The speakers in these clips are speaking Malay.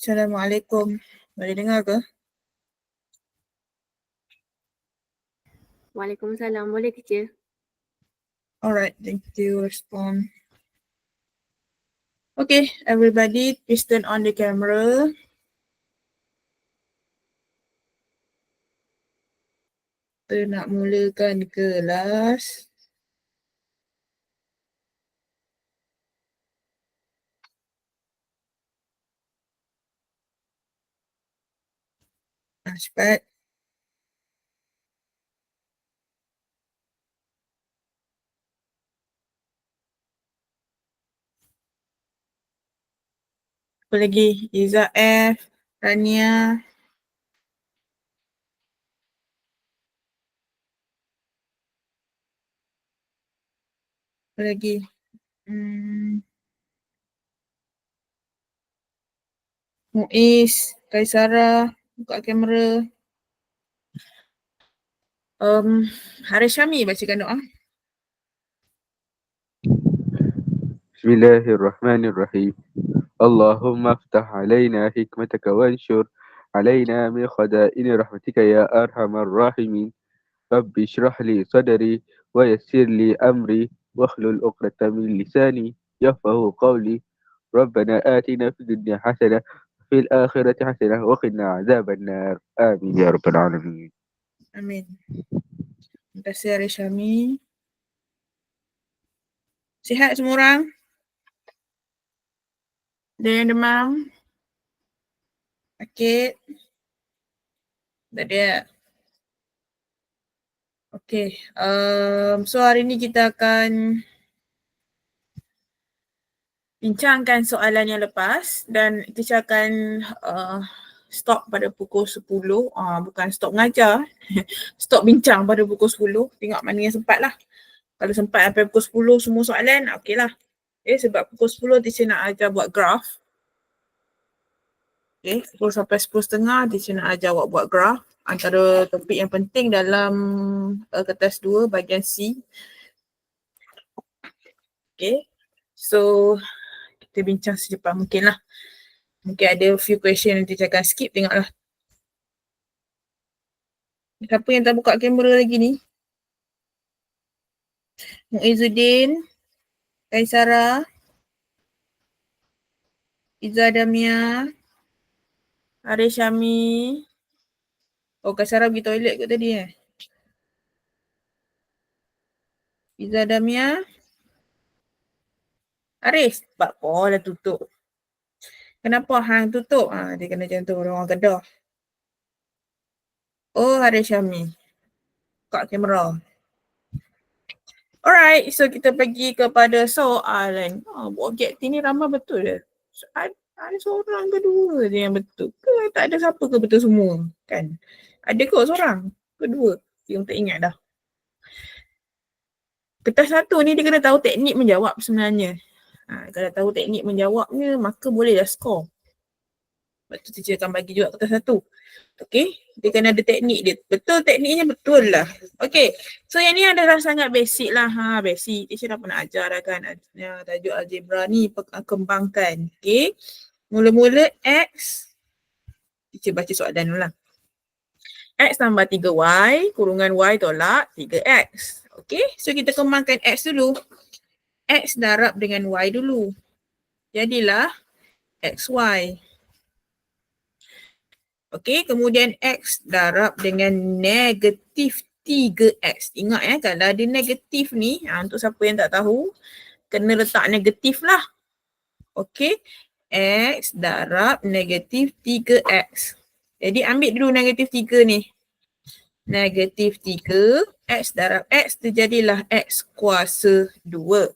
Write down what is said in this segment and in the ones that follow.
Assalamualaikum. Boleh dengar ke? Waalaikumsalam. Boleh teacher? Alright, thank you. Respond. Okay, everybody, please turn on the camera. Kita nak mulakan kelas. Cepat. Apa lagi? Iza F, Rania. Apa lagi? Muiz, Kaisara, buka kamera. Haris Syami bacakan doa. Bismillahirrahmanirrahim. Allahumma aftah alaina hikmataka wanshur alaina min khadaini rahmatika ya arhamar rahimin. Rabbi shrah li sadri wa yassir li amri wakhlul 'uqdatam min lisani yafqahu qawli. Rabbana atina fid dunya hasanah wa fil akhirati hasanah wa qina adzaban nar. Amin ya rabbal alamin. Amin. Terima kasih Haris Syami. Sihat semua orang? Ada yang demam? Sakit? Tak ada. Okay. So hari ni kita akan bincangkan soalan yang lepas dan kita akan stop pada pukul 10. Bukan stop mengajar. Stop bincang pada pukul 10. Tengok mana yang sempat lah. Kalau sempat sampai pukul 10 semua soalan, okey lah. Sebab pukul 10 teacher nak ajar buat graf. Pukul sampai 10.30 teacher nak ajar buat graf. Antara topik yang penting dalam kertas 2 bahagian C. So kita bincang secepat mungkin lah. Mungkin ada few question yang teacher akan skip, tengoklah. Siapa yang tak buka kamera lagi ni? Muizzuddin, Kaisara, Iza Damia, Haris Syami. Kaisara pergi toilet kot tadi Iza Damia. Haris, apa dah tutup. Kenapa hang tutup? Dia kena macam tu, orang Kedah. Haris Syami. Buka kamera. Alright, so kita pergi kepada soalan. Objektif ni ramai betul ke? Ada seorang ke dua je yang betul ke? Tak ada siapa ke betul semua? Kan? Ada ke seorang? Kedua? Yang tak ingat dah. Kertas 1 ni dia kena tahu teknik menjawab sebenarnya. Kalau tahu teknik menjawabnya, maka boleh dah score. Lepas tu teacher akan bagi juga kertas 1. Okay, dia kena ada teknik dia. Betul tekniknya, betul lah. Okay, so yang ni adalah sangat basic lah. Basic. Teacher dah pernah ajar dah kan. Tajuk algebra ni kembangkan. Okay, mula-mula X. Teacher baca soalan dulu lah. X tambah 3Y, kurungan Y tolak 3X. Okay, so kita kembangkan X dulu. X darab dengan Y dulu. Jadilah XY. Okay, kemudian X darab dengan negatif 3X. Ingat kalau ada negatif ni, untuk siapa yang tak tahu, kena letak negatif lah. Okay, X darab negatif 3X. Jadi ambil dulu negatif 3 ni. Negatif 3, X darab X, terjadilah X kuasa 2.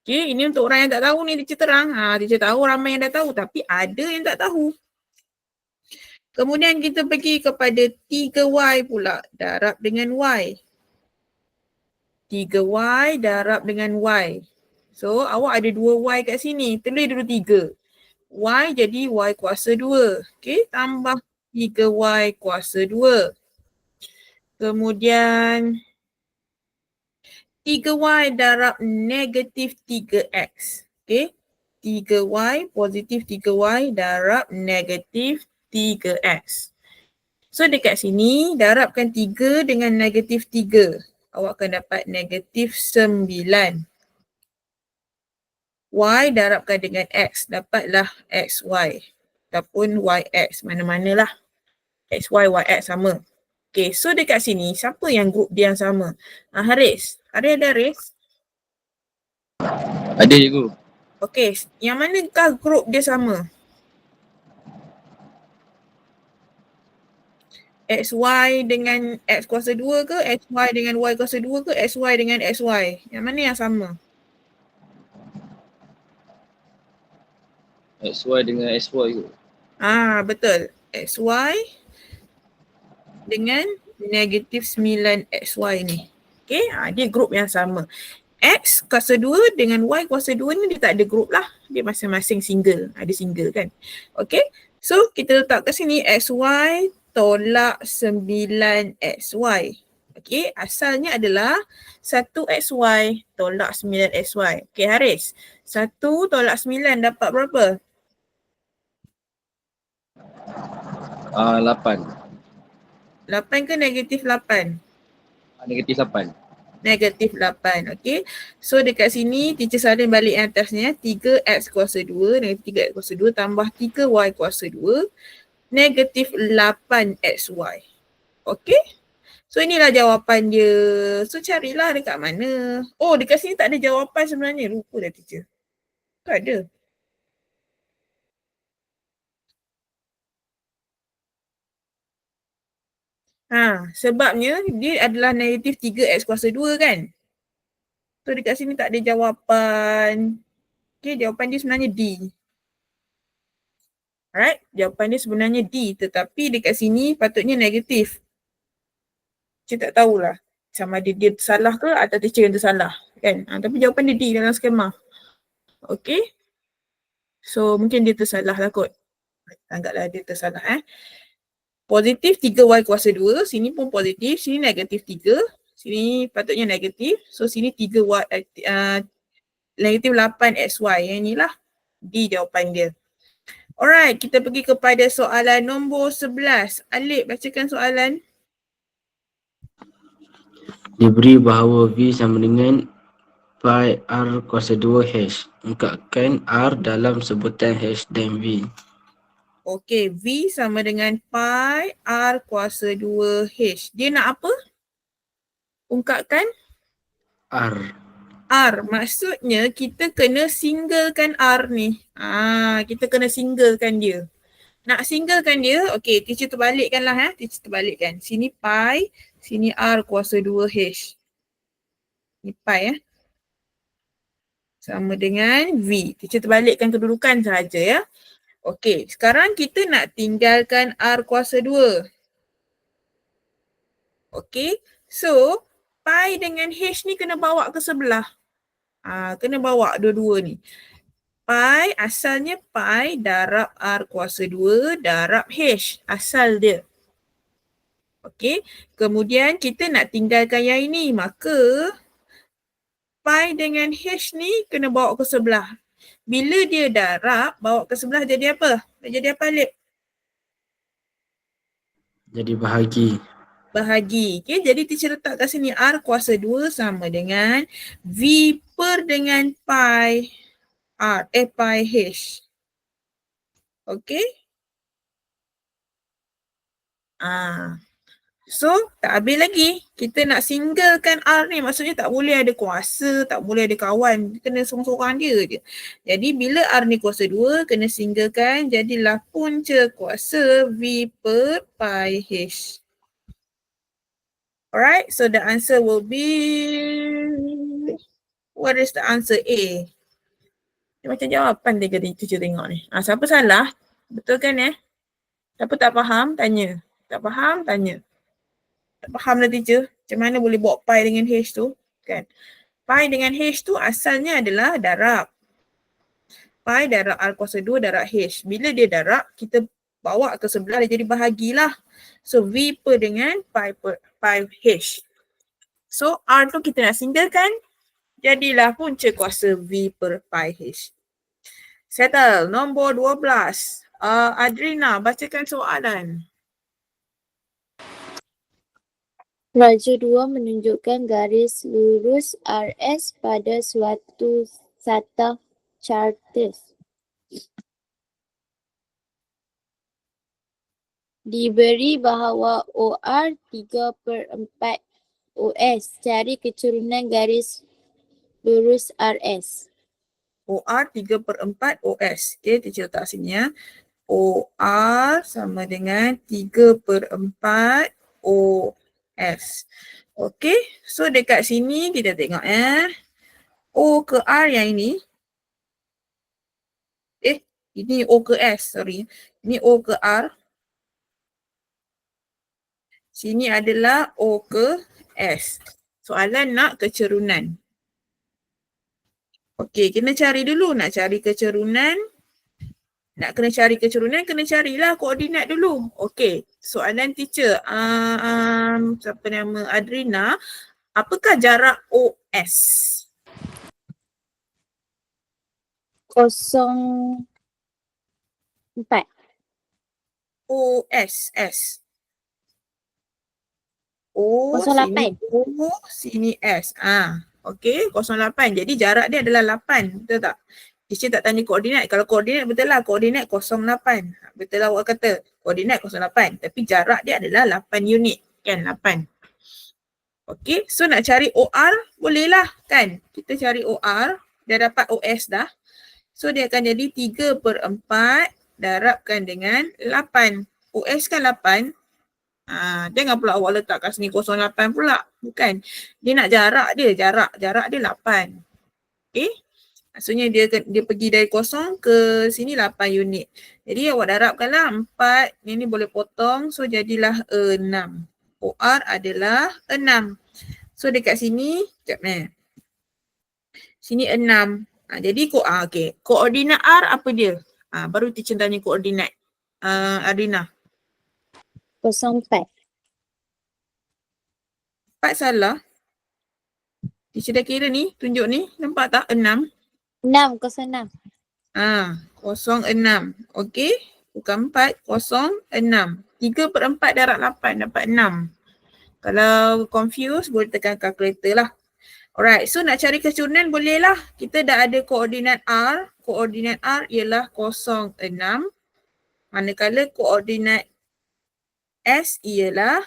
Okay, ini untuk orang yang tak tahu ni teacher terang. Teacher tahu ramai yang dah tahu, tapi ada yang tak tahu. Kemudian kita pergi kepada 3Y pula, darab dengan Y. 3Y darab dengan Y. So, awak ada 2Y kat sini, tulis dulu 3. Y jadi Y kuasa 2. Okay, tambah 3Y kuasa 2. Kemudian 3Y darab negatif 3X. Okay, 3y positif 3y darab negatif 3x. So dekat sini darabkan 3 dengan negatif 3. Awak akan dapat negatif 9. Y darabkan dengan x, dapatlah xy. Ataupun yx, mana-manalah. Xy, yx sama. Okay, so dekat sini siapa yang group dia yang sama? Haris. Haris ada Haris? Ada cikgu. Okay, yang manakah group dia sama? XY dengan X kuasa 2 ke? XY dengan Y kuasa 2 ke? XY dengan XY? Yang mana yang sama? XY dengan SY ke? Betul. XY dengan negatif 9XY ni. Okay, dia group yang sama. X kuasa 2 dengan Y kuasa 2 ni dia tak ada group lah. Dia masing-masing single. Ada single kan. Okay, so kita letak kat sini XY tolak 9XY. Okay, asalnya adalah 1XY tolak 9XY. Okay Haris, 1 tolak 9 dapat berapa? 8. 8 ke negatif 8? Negatif 8. Negatif 8, okay. So dekat sini teacher salin balik yang atasnya 3x kuasa 2, negatif 3x kuasa 2 tambah 3y kuasa 2, negatif 8xy. Okay. So inilah jawapan dia. So carilah dekat mana. Oh dekat sini tak ada jawapan sebenarnya. Lupa dah teacher. Tak ada. Sebabnya dia adalah negatif 3x kuasa 2 kan. So dekat sini tak ada jawapan. Okay, jawapan dia sebenarnya D. Alright, jawapan dia sebenarnya D. Tetapi dekat sini patutnya negatif. Saya tak tahulah sama ada dia tersalah ke atau teacher yang tersalah kan. Tapi jawapan dia D dalam skema. Okay. So mungkin dia tersalah lah kot. Anggaplah dia tersalah Positif 3y kuasa 2, sini pun positif, sini negatif 3, sini patutnya negatif. So sini 3y, negatif 8xy. Yang inilah D jawapan dia. Alright, kita pergi kepada soalan nombor 11. Alif, bacakan soalan. Diberi bahawa V sama dengan pi R kuasa 2 H. Ungkapkan R dalam sebutan H dan V. Okey, V sama dengan pi R kuasa 2H. Dia nak apa? Ungkapkan? R. R. Maksudnya kita kena singlekan R ni. Kita kena singlekan dia. Nak singlekan dia, okey, teacher terbalikkan lah. Teacher terbalikkan. Sini pi, sini R kuasa 2H. Ni pi sama dengan V. Teacher terbalikkan kedudukan sahaja ya. Okey, sekarang kita nak tinggalkan R kuasa 2. Okey, so pi dengan H ni kena bawa ke sebelah. Kena bawa dua-dua ni. Pi asalnya pi darab R kuasa 2 darab H. Asal dia. Okey, kemudian kita nak tinggalkan yang ini. Maka pi dengan H ni kena bawa ke sebelah. Bila dia darab, bawa ke sebelah jadi apa? Jadi apa Alip? Jadi bahagi. Bahagi. Okay, jadi teacher letak kat sini R kuasa 2 sama dengan V per dengan pi R, pi H. Okay. So, tak habis lagi. Kita nak singlekan R ni. Maksudnya tak boleh ada kuasa, tak boleh ada kawan. Kena seorang-seorang dia je. Jadi, bila R ni kuasa 2, kena singlekan. Jadilah punca kuasa V per pi H. Alright, so the answer will be... What is the answer? A. Dia macam jawapan dia kata teacher tengok ni. Siapa salah? Betul kan Siapa tak faham? Tanya. Tak faham? Tanya. Tak faham lah teacher. Macam mana boleh buat pi dengan H tu? Kan? Pi dengan H tu asalnya adalah darab. Pi darab R kuasa 2 darab H. Bila dia darab, kita bawa ke sebelah dia jadi bahagilah. So V per dengan pi H. So R tu kita nak singlekan. Jadilah punca kuasa V per pi H. Settle. Nombor 12. Adrina, bacakan soalan. Raja 2 menunjukkan garis lurus RS pada suatu satah chartis. Diberi bahawa OR 3/4 OS. Cari kecurunan garis lurus RS. OR 3/4 OS. Okay, teacher letak sini ya. OR sama dengan 3/4 OS. Okay, so dekat sini kita tengok O ke R yang ini. Ini O ke S, sorry. Ini O ke R. Sini adalah O ke S. Soalan nak kecerunan. Okey, kena cari dulu. Nak cari kecerunan. Nak kena cari kecerunan, kena carilah koordinat dulu. Okey, soalan teacher. Siapa nama? Adrina. Apakah jarak OS? 0.4. OS, S. O, 0.8. sini O, sini S. Okey, 0.8. Jadi jarak dia adalah 8. Betul tak? Teacher tak tanya koordinat. Kalau koordinat betul lah. Koordinat 0.8. Betul lah awak kata. Koordinat 0.8. Tapi jarak dia adalah 8 unit. Kan, 8. Okey, so nak cari OR boleh lah kan. Kita cari OR. Dah dapat OS dah. So dia akan jadi 3/4 darabkan dengan 8. OS kan 8. Jangan pula awak letak kat sini 0.8 pula. Bukan. Dia nak jarak dia. Jarak dia 8. Okay. Maksudnya dia pergi dari 0 ke sini 8 unit. Jadi awak darabkanlah 4. Ini boleh potong. So jadilah 6. OR adalah 6. So dekat sini. Sekejap sini 6. Jadi okay. Koordinat R apa dia? Baru teacher tanya koordinat. Adrina. 0.4. 4 salah. Teacher dah kira ni, tunjuk ni. Nampak tak? 6. 6, 0.6. 0.6. Okey. Bukan 4, 0.6. 3/4 darab 8 dapat 6. Kalau confused, boleh tekan kalkulator lah. Alright, so nak cari kecurunan boleh lah. Kita dah ada koordinat R. Koordinat R ialah 0.6. Manakala koordinat S ialah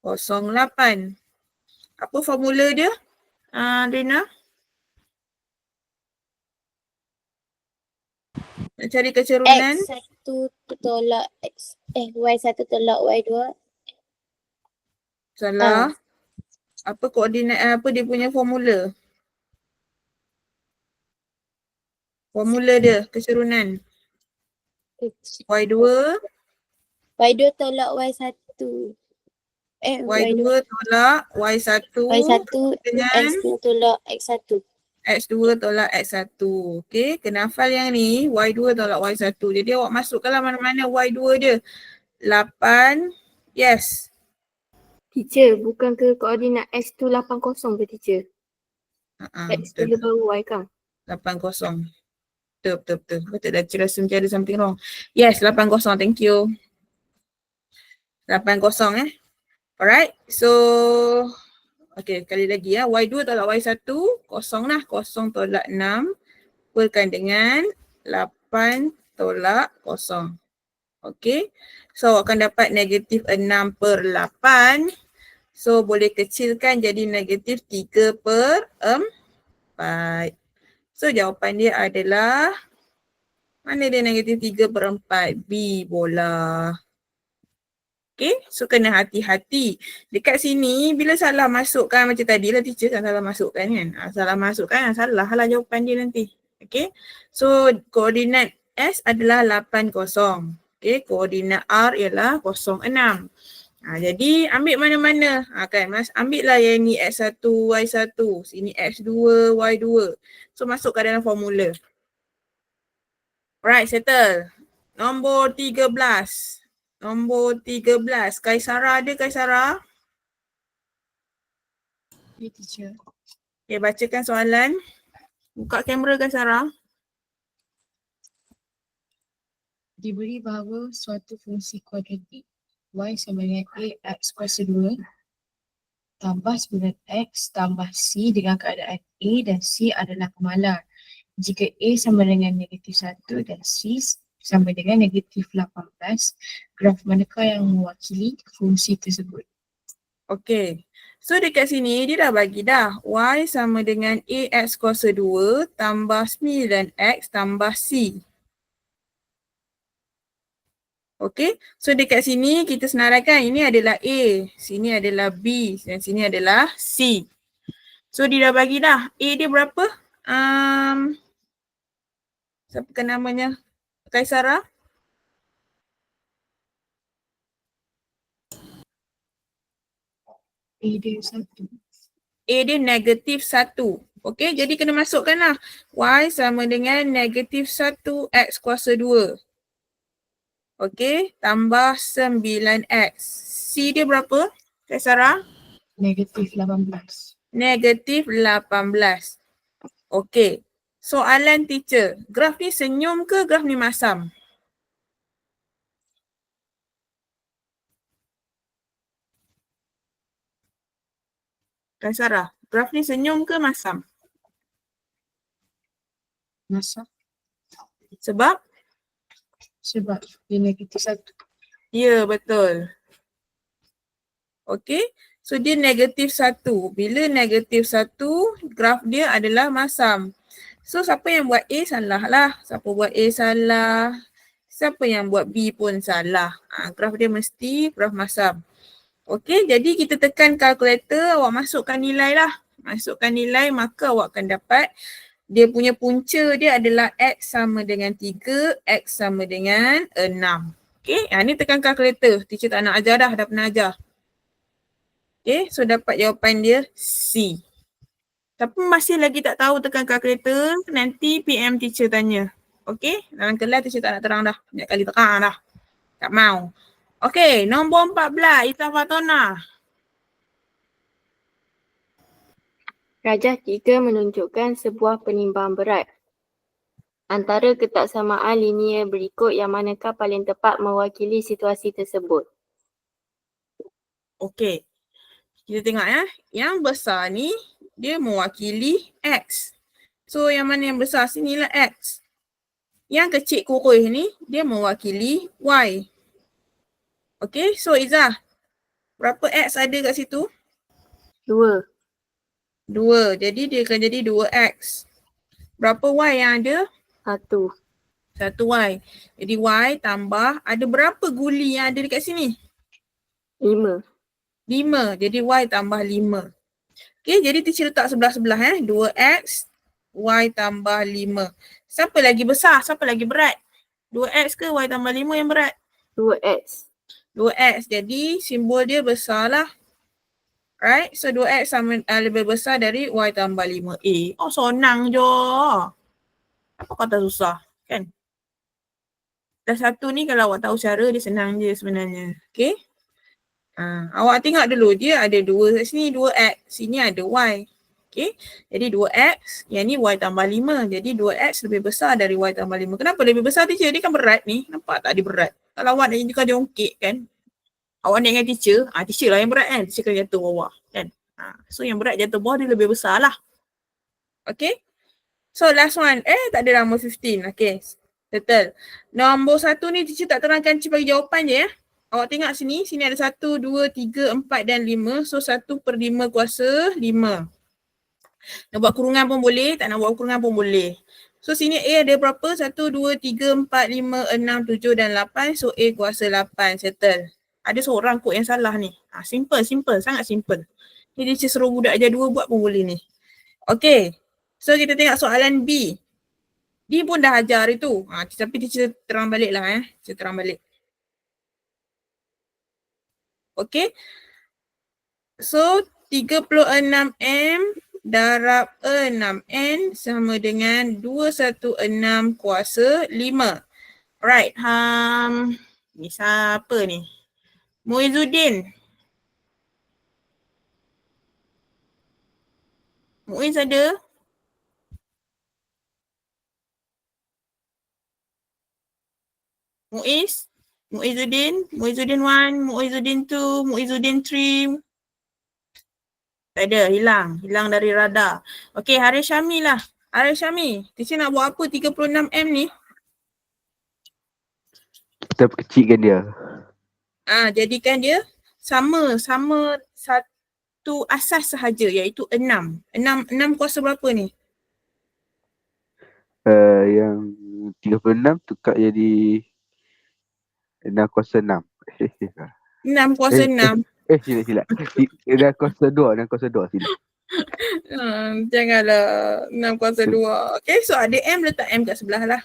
0.8. Apa formula dia, Rina? Nak cari kecerunan. X1 tolak X, Y1 tolak Y2. Salah. Apa koordinat, apa dia punya formula? Formula dia, kecerunan. Y2. Y2 tolak Y1. Y2 tolak Y1. Y1 dengan X2 tolak X1. X2 tolak X1. Okay, kena hafal yang ni. Y2 tolak Y1. Jadi awak masukkanlah mana-mana Y2 dia. 8. Yes. Teacher, bukan ke koordinat X tu 80 ke teacher? X tu dia baru Y kan? 80. Betul. Betul dah rasa macam ada something wrong. Yes, 80. Thank you. 80 Alright. So, okay, sekali lagi Y2 tolak Y1, kosong lah. 0 tolak 6. Kumpulkan dengan 8 tolak 0. Okay. So, akan dapat negatif 6/8. So, boleh kecilkan jadi negatif 3/4. So, jawapan dia adalah, mana dia negatif 3/4? B, bola. Okay, so kena hati-hati. Dekat sini, bila salah masukkan macam tadi lah teacher kan salah masukkan kan. Salah masukkan, salah lah jawapan dia nanti. Okay, so koordinat S adalah 80. Okay, koordinat R ialah 06. Jadi ambil mana-mana. Kan, ambil lah yang ni X1, Y1. Sini X2, Y2. So masukkan dalam formula. Alright, settle. Nombor 13. Nombor 13. Kaisara ada, Kaisara? Ya, teacher. Okay, bacakan soalan. Buka kamera, Kaisara. Diberi bahawa suatu fungsi kuadratik y sama dengan ax kuasa 2 tambah 9x tambah c dengan keadaan a dan c adalah kemalar. Jika a sama dengan negatif 1 dan c sama dengan negatif 18, graf manakah yang mewakili fungsi tersebut? Okay. So dekat sini dia dah bagi dah. Y sama dengan AX kuasa 2 tambah 9X tambah C. Okay. So dekat sini kita senaraikan ini adalah A, sini adalah B dan sini adalah C. So dia dah bagi dah. A dia berapa? Siapa kan namanya? Kaisara? A dia 1. A dia negatif 1. Okey, jadi kena masukkan lah. Y sama dengan negatif 1X kuasa 2. Okey, tambah 9X. C dia berapa, Kak Sarah? Negatif 18. Negatif 18. Okey, soalan teacher. Graf ni senyum ke graf ni masam? Kak Sarah, graf ni senyum ke masam? Masam. Sebab? Sebab dia negatif 1. Ya, betul. Okey, so dia negatif 1. Bila negatif 1, graf dia adalah masam. So siapa yang buat A salah lah. Siapa buat A salah. Siapa yang buat B pun salah. Graf dia mesti graf masam. Okey, jadi kita tekan kalkulator, awak masukkan nilai lah. Masukkan nilai maka awak akan dapat dia punya punca dia adalah X sama dengan 3, X sama dengan 6. Okey, ni tekan kalkulator. Teacher tak nak ajar dah pernah ajar. Okay, so dapat jawapan dia C. Tapi masih lagi tak tahu tekan kalkulator, nanti PM teacher tanya. Okay, dalam kelas teacher tak nak terang dah. Banyak kali terang dah. Tak mau. Okay, nombor 14, Ita Fatona. Rajah 3 menunjukkan sebuah penimbang berat. Antara ketaksamaan linear berikut yang manakah paling tepat mewakili situasi tersebut? Okay, kita tengok ya. Yang besar ni, dia mewakili X. So yang mana yang besar sini lah X. Yang kecil kurus ni, dia mewakili Y. Okay, so Izzah, berapa X ada kat situ? 2. 2. Jadi dia akan jadi 2X. Berapa Y yang ada? 1. 1Y. Jadi Y tambah, ada berapa guli yang ada dekat sini? 5. 5. Jadi Y tambah 5. Okay, jadi teacher letak sebelah-sebelah 2X, Y tambah 5. Siapa lagi besar? Siapa lagi berat? 2X ke Y tambah 5 yang berat? 2X. 2X. Jadi simbol dia besar lah. Right? So 2X sama lebih besar dari Y tambah 5A. Oh, senang je. Apa kata susah? Kan? Dah satu ni kalau awak tahu cara dia senang je sebenarnya. Okay? Awak tengok dulu dia ada 2 kat sini 2X. Sini ada Y. Okay? Jadi 2X. Yang ni Y tambah 5. Jadi 2X lebih besar dari Y tambah 5. Kenapa lebih besar teacher? Dia kan berat ni. Nampak tak dia berat? Kalau awak nak juga jongkit kan? Awak naik dengan teacher. Teacher lah yang berat kan? Teacher kena jatuh bawah kan? So yang berat jatuh bawah dia lebih besar lah. Okay? So last one. Tak ada nombor 15. Okay. Settle. Nombor 1 ni teacher tak terangkan, teacher bagi jawapan je ya. Awak tengok sini. Sini ada 1, 2, 3, 4 dan 5. So 1/5 kuasa 5. Nak buat kurungan pun boleh. Tak nak buat kurungan pun boleh. So sini A ada berapa? 1, 2, 3, 4, 5, 6, 7 dan 8. So A kuasa 8. Settle. Ada seorang kot yang salah ni. Simple. Sangat simple. Ni teacher suruh budak ajar 2 buat pun boleh ni. Okay. So kita tengok soalan B. D pun dah ajar itu. Tapi teacher terang balik lah Teacher terang balik. Okay. So 36M darab 6N sama dengan 216 kuasa 5. Alright. Ni siapa ni? Muizuddin. Muiz ada? Muiz, Muizuddin 1, Muizuddin 2, Muizuddin 3. Tak ada, hilang dari radar. Okey, Haris Syami lah. Haris Syami, teacher nak buat apa 36M ni? Kita kecilkan dia. Jadikan dia sama satu asas sahaja, iaitu 6. 6 kuasa berapa ni? Yang 36 tukar jadi 6 kuasa 6. 6 kuasa 6. Silap. 6 kuasa 2 silap. Janganlah 6 kuasa 2. Okay, so ada M, letak M kat sebelah lah.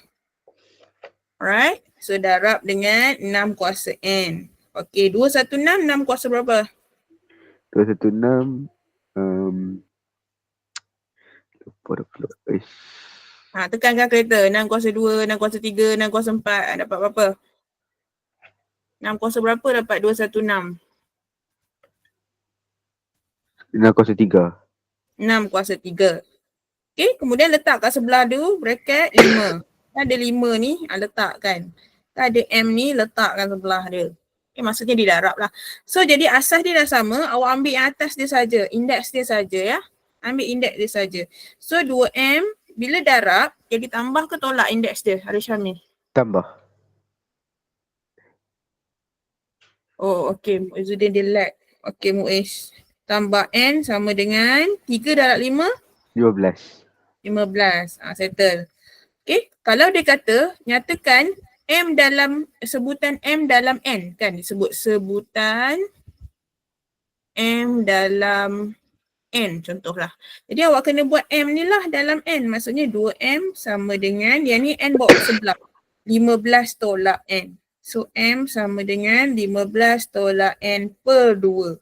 Alright, so darab dengan 6 kuasa N. Okay, 216, 6 kuasa berapa? 216 lupa dah pula. Tekan kalkulator. 6 kuasa 2, 6 kuasa 3, 6 kuasa 4. Dapat berapa? 6 kuasa berapa dapat 216? 6 kuasa 3. 6 kuasa 3. Okay, kemudian letak kat sebelah tu bracket 5. Ada 5 ni, letakkan. Ada M ni, letakkan sebelah dia. Okay, maksudnya didarab lah. So, jadi asas dia dah sama. Awak ambil yang atas dia saja, indeks dia saja ya. Ambil indeks dia saja. So, 2M, bila darab, jadi tambah ke tolak indeks dia, Haris Syamil? Tambah. Oh, okey. Muizzuddin dia lag. Okey, Muiz. Tambah N sama dengan 3 darab 5? 15. 15. Settle. Okey, kalau dia kata nyatakan M dalam sebutan M dalam N kan, disebut sebutan M dalam N contohlah. Jadi awak kena buat M ni lah dalam N, maksudnya 2M sama dengan, yang ni N bawa ke sebelah, 15 tolak N. So M sama dengan 15 tolak N per 2.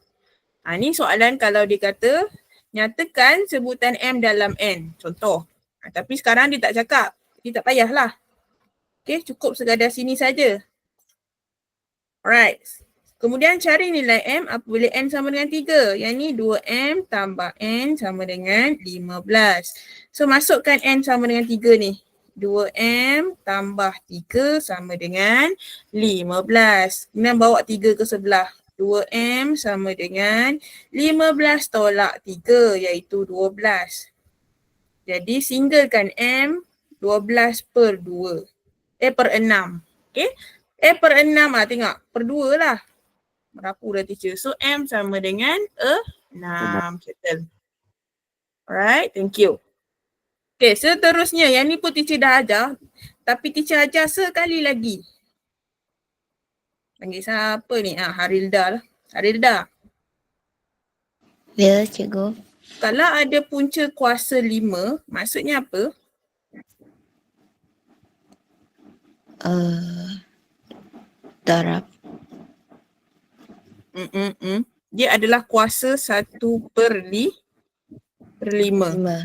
Ni soalan kalau dia kata nyatakan sebutan M dalam N, contoh. Tapi sekarang dia tak cakap, dia tak payahlah. Okay, cukup sekadar sini saja. Alright. Kemudian cari nilai M apabila N sama dengan 3. Yang ni 2M tambah N sama dengan 15. So masukkan N sama dengan 3 ni. 2M tambah 3 sama dengan 15. Kemudian bawa 3 ke sebelah. 2M sama dengan 15 tolak 3 iaitu 12. Jadi singgalkan M 12 per 2. Per 6. Okay. Per 6 tengok. Per 2 lah. Merapu dah teacher. So M sama dengan 6. Settle. Alright. Thank you. Okay. Seterusnya. Yang ni pun teacher dah ajar. Tapi teacher ajar sekali lagi. Panggil siapa ni? Harilda lah. Harilda. Ya, cikgu. Kalau ada punca kuasa 5, maksudnya apa? Darab. Dia adalah kuasa 1 per 5. 5.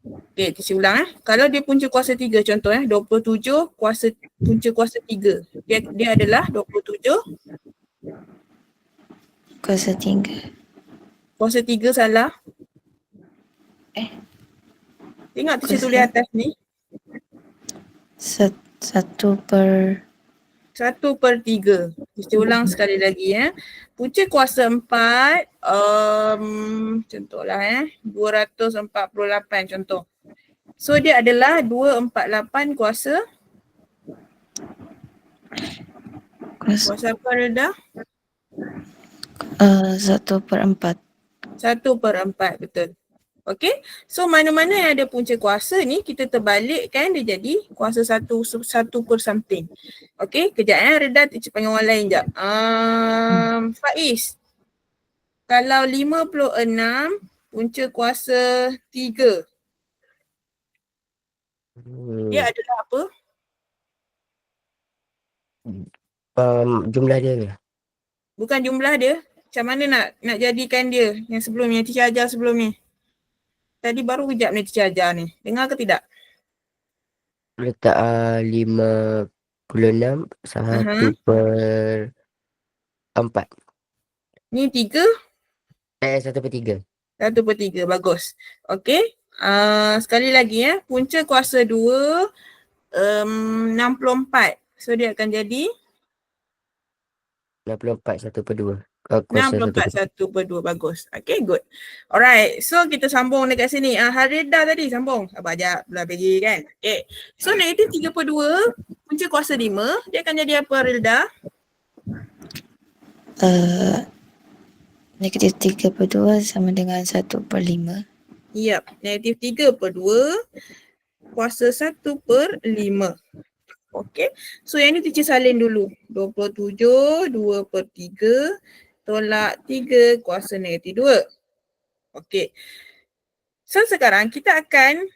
Okay, kita ulang Kalau dia punca kuasa 3 contoh 27 punca kuasa 3. Dia adalah 27. Kuasa 3. Kuasa 3 salah. Tengok teacher tulis atas ni. 1 per 1 per 3. Kita ulang sekali lagi Punca kuasa 4 contohlah 248 contoh. So dia adalah 248 kuasa apa Reda? 1 per 4. 1 per 4, betul. Okay, so mana-mana yang ada punca kuasa ni kita terbalikkan dia jadi kuasa 1 per something. Okay, kejap Reda teacher panggil orang lain jap. Faiz, kalau 56 punca kuasa 3, dia adalah apa? Jumlah dia ke? Bukan jumlah dia. Macam mana nak jadikan dia yang sebelum ni, teacher ajar sebelum ni? Tadi baru kejap ni teacher ajar ni. Dengar ke tidak? Letak 56 1 per 4. Ni 3? 1 per 3. 1 per 3, bagus. Okey. Sekali lagi punca kuasa 2 64. So dia akan jadi 64 1/2. Kuasa 64 1/2. Bagus. Okay, good. Alright. So, kita sambung dekat sini. Harida tadi sambung. Abang ajak belah pergi kan. Okay. So, negatif 3/2 punca kuasa 5. Dia akan jadi apa, Harida? Negatif 3/2 sama dengan 1/5. Yep. Negatif 3/2 kuasa 1/5. Okay. So, yang ni teacher salin dulu. 27, 2/3 tolak 3 kuasa negatif 2. Okay. So, sekarang kita akan,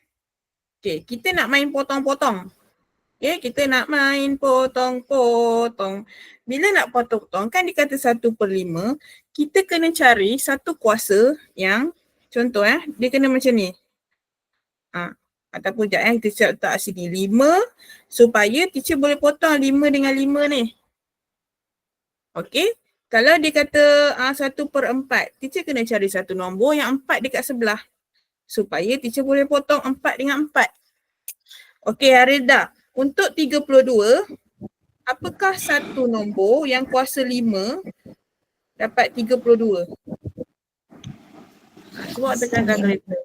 kita nak main potong-potong. Okay, kita nak main potong-potong. Bila nak potong-potong, kan dikata 1/5, kita kena cari satu kuasa yang, contoh dia kena macam ni. Ataupun sekejap kita letak sini 5 supaya teacher boleh potong 5 dengan 5 ni. Okey. Kalau dia kata 1/4, teacher kena cari satu nombor yang 4 dekat sebelah. Supaya teacher boleh potong 4 dengan 4. Okey, Harida. Untuk 32, apakah satu nombor yang kuasa 5 dapat 32? Cuba tekan kalkulator.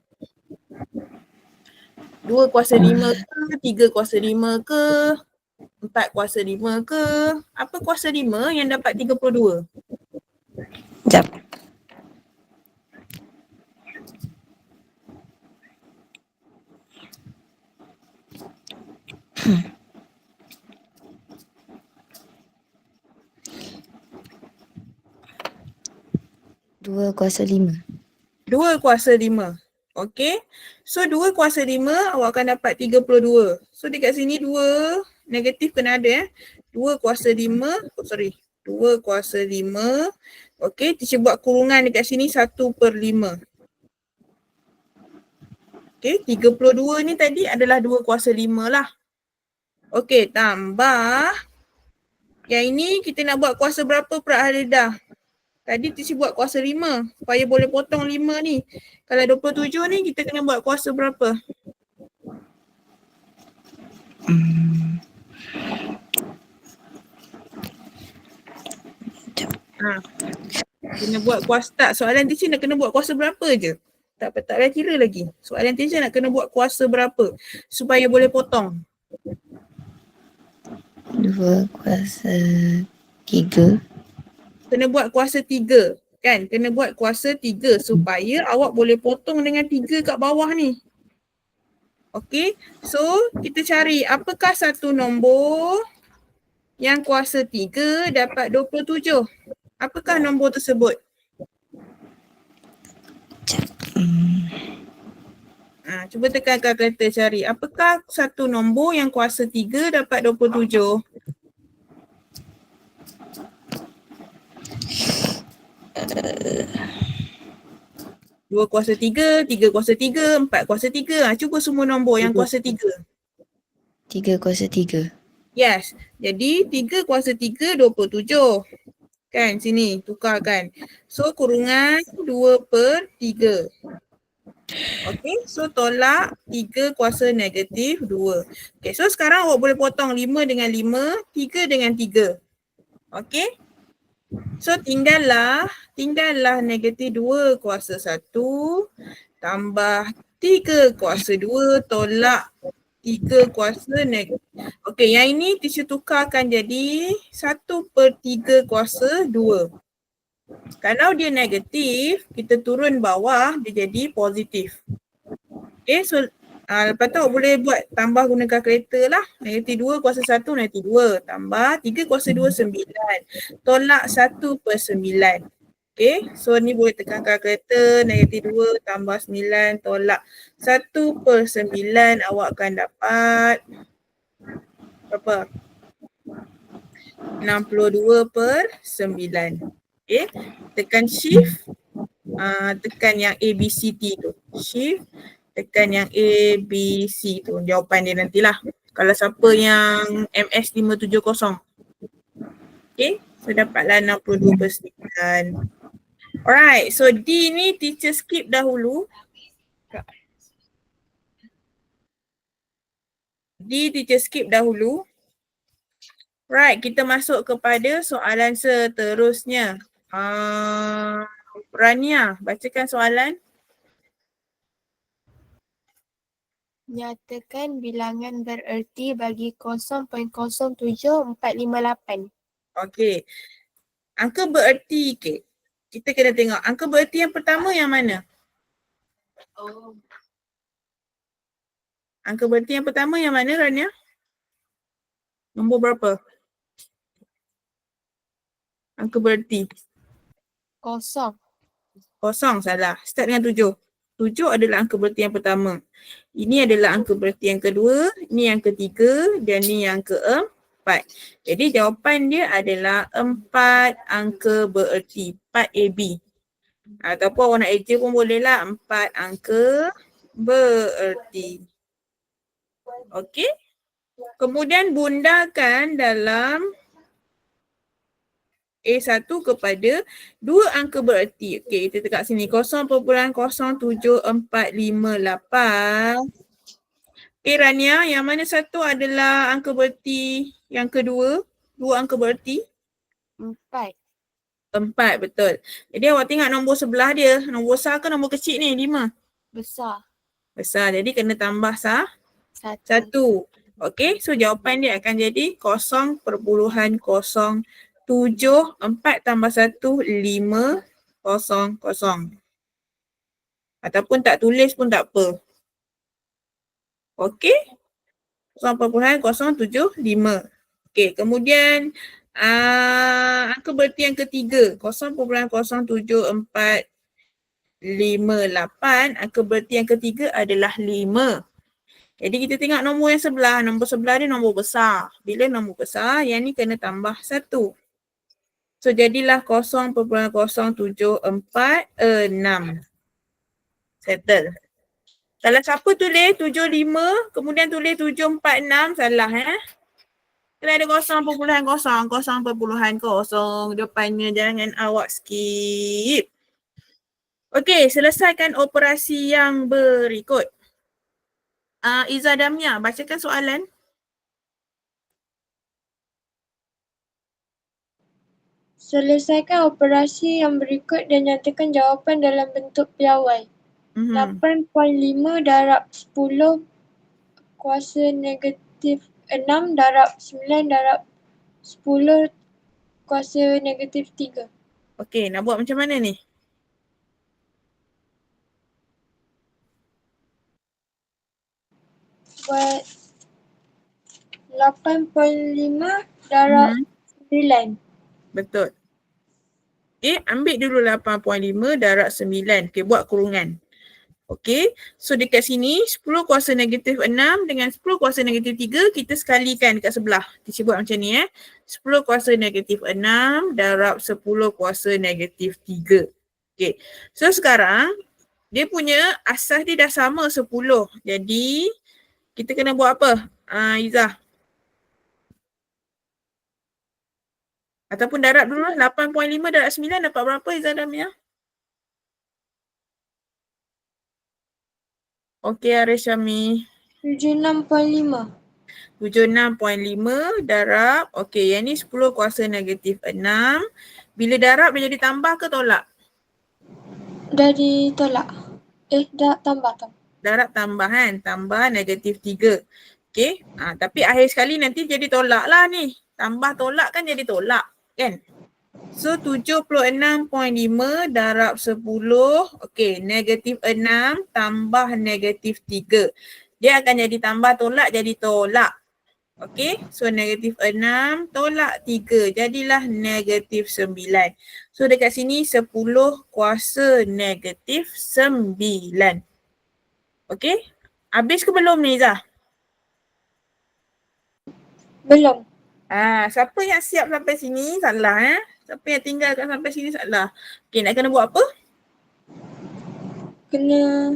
2 kuasa 5 ke, 3 kuasa 5 ke, 4 kuasa 5 ke? Apa kuasa 5 yang dapat 32? Sekejap. Dua kuasa 5. 2 kuasa 5. Okey. So 2 kuasa 5 awak akan dapat 32. So dekat sini 2 negatif kena ada 2 kuasa 5. 2 kuasa 5. Okey, teacher buat kurungan dekat sini 1/5. Okey, 32 ni tadi adalah 2 kuasa 5 lah. Okey, tambah. Yang ini kita nak buat kuasa berapa pula, Harida? Tadi teacher buat kuasa 5 supaya boleh potong 5 ni. Kalau 27 ni kita kena buat kuasa berapa? Kena buat kuasa tak? Soalan teacher nak kena buat kuasa berapa je? Tak payah kira lagi. Soalan teacher nak kena buat kuasa berapa supaya boleh potong? 2 kuasa 3. Kena buat kuasa 3 kan? Kena buat kuasa 3 supaya awak boleh potong dengan 3 kat bawah ni. Okey, so kita cari apakah satu nombor yang kuasa 3 dapat 27. Apakah nombor tersebut? Cuba tekan kalkulator cari. Apakah satu nombor yang kuasa 3 dapat 27? 2 kuasa 3, 3 kuasa 3, 4 kuasa 3. Cuba semua nombor yang kuasa 3. 3 kuasa 3. Yes. Jadi 3 kuasa 3, 27. Kan sini tukarkan. So kurungan 2/3. Okay, so tolak 3 kuasa negatif 2. Okay, so sekarang awak boleh potong 5 dengan 5, 3 dengan 3. Okay. So tinggallah negatif 2 kuasa 1 tambah 3 kuasa 2 tolak 3 kuasa negatif. Okey, yang ini teacher tukarkan jadi 1/3 kuasa 2. Kalau dia negatif, kita turun bawah dia jadi positif. Okay, so lepas tu awak boleh buat tambah guna kalkulator lah. Negatif 2 kuasa 1 negatif 2 tambah 3 kuasa 2 9 tolak 1/9. Okay, so ni boleh tekan kalkulator. Negatif 2 tambah 9 tolak 1/9 awak akan dapat berapa? 62/9. Okay, tekan shift, tekan yang ABCD tu. Shift, tekan yang ABC tu. Jawapan dia nantilah. Kalau siapa yang MS 570. Okay, so dapatlah 62/9. Alright, so D ni teacher skip dahulu. D teacher skip dahulu. Right, kita masuk kepada soalan seterusnya. Rania, bacakan soalan. Nyatakan bilangan bererti bagi 0.074858. Okey. Angka bererti ke? Kita kena tengok angka bererti yang pertama yang mana? Angka bererti yang pertama yang mana, Rania? Nombor berapa? Angka bererti. 0. Kosong, salah. Start dengan 7. 7 adalah angka bererti yang pertama. Ini adalah angka bererti yang kedua, ini yang ketiga dan ini yang keempat. Jadi jawapan dia adalah 4 angka bererti, 4 AB. Ataupun awak nak eja pun boleh lah, 4 angka bererti. Okey. Kemudian bundakan dalam A1 kepada 2 angka bererti. Okey, kita dekat sini 0.07458. Okey Rania, yang mana satu adalah angka bererti yang kedua? 2 angka bererti? 4. 4, betul. Jadi awak tengok nombor sebelah dia. Nombor besar ke nombor kecil ni? 5? Besar. Besar. Jadi kena tambah 1. 1. Okey, so jawapan dia akan jadi 0.074 tambah 1, 500. Ataupun tak tulis pun tak apa. Okey, 0.075. Okey, kemudian angka bererti yang ketiga, 0.07458. Angka bererti yang ketiga adalah 5. Jadi kita tengok nombor yang sebelah. Nombor sebelah dia nombor besar. Bila nombor besar, yang ni kena tambah 1. So jadilah 0.0746. Settle. Kalau siapa tulis 75, kemudian tulis 746, salah Kena ada 0.0, depannya, jangan awak skip. Okey, selesaikan operasi yang berikut. Iza Damia, bacakan soalan. Selesaikan operasi yang berikut dan nyatakan jawapan dalam bentuk piawai. 8.5 darab 10 kuasa negatif 6 darab 9 darab 10 kuasa negatif 3. Okey, nak buat macam mana ni? Buat 8.5 darab 9. Betul. Okey, ambil dulu 8.5 darab 9. Okey, buat kurungan. Okey, so dekat sini 10 kuasa negatif 6 dengan 10 kuasa negatif 3 kita sekalikan dekat sebelah. Kita buat macam ni 10 kuasa negatif 6 darab 10 kuasa negatif 3. Okey, so sekarang dia punya asas dia dah sama 10. Jadi kita kena buat apa? Izzah. Ataupun darab dulu 8.5 darab 9 dapat berapa Izzah Damia? Okey Aris Syami. 76.5. 76.5 darab. Okey, yang ni 10 kuasa negatif 6. Bila darab dia jadi tambah ke tolak? Dah ditolak. Dah tambah. Darab tambah tambah negatif 3. Okey, tapi akhir sekali nanti jadi tolak lah ni. Tambah tolak kan jadi tolak kan? So 76.5 darab 10, okey, negatif 6 tambah negatif 3. Dia akan jadi tambah tolak jadi tolak. Okey, so negatif 6 tolak 3 jadilah negatif 9. So dekat sini 10 kuasa negatif 9. Okey, habis ke belum ni Izzah? Belum. Siapa yang siap sampai sini salah Siapa yang tinggalkan sampai sini salah. Okey, nak kena buat apa? Kena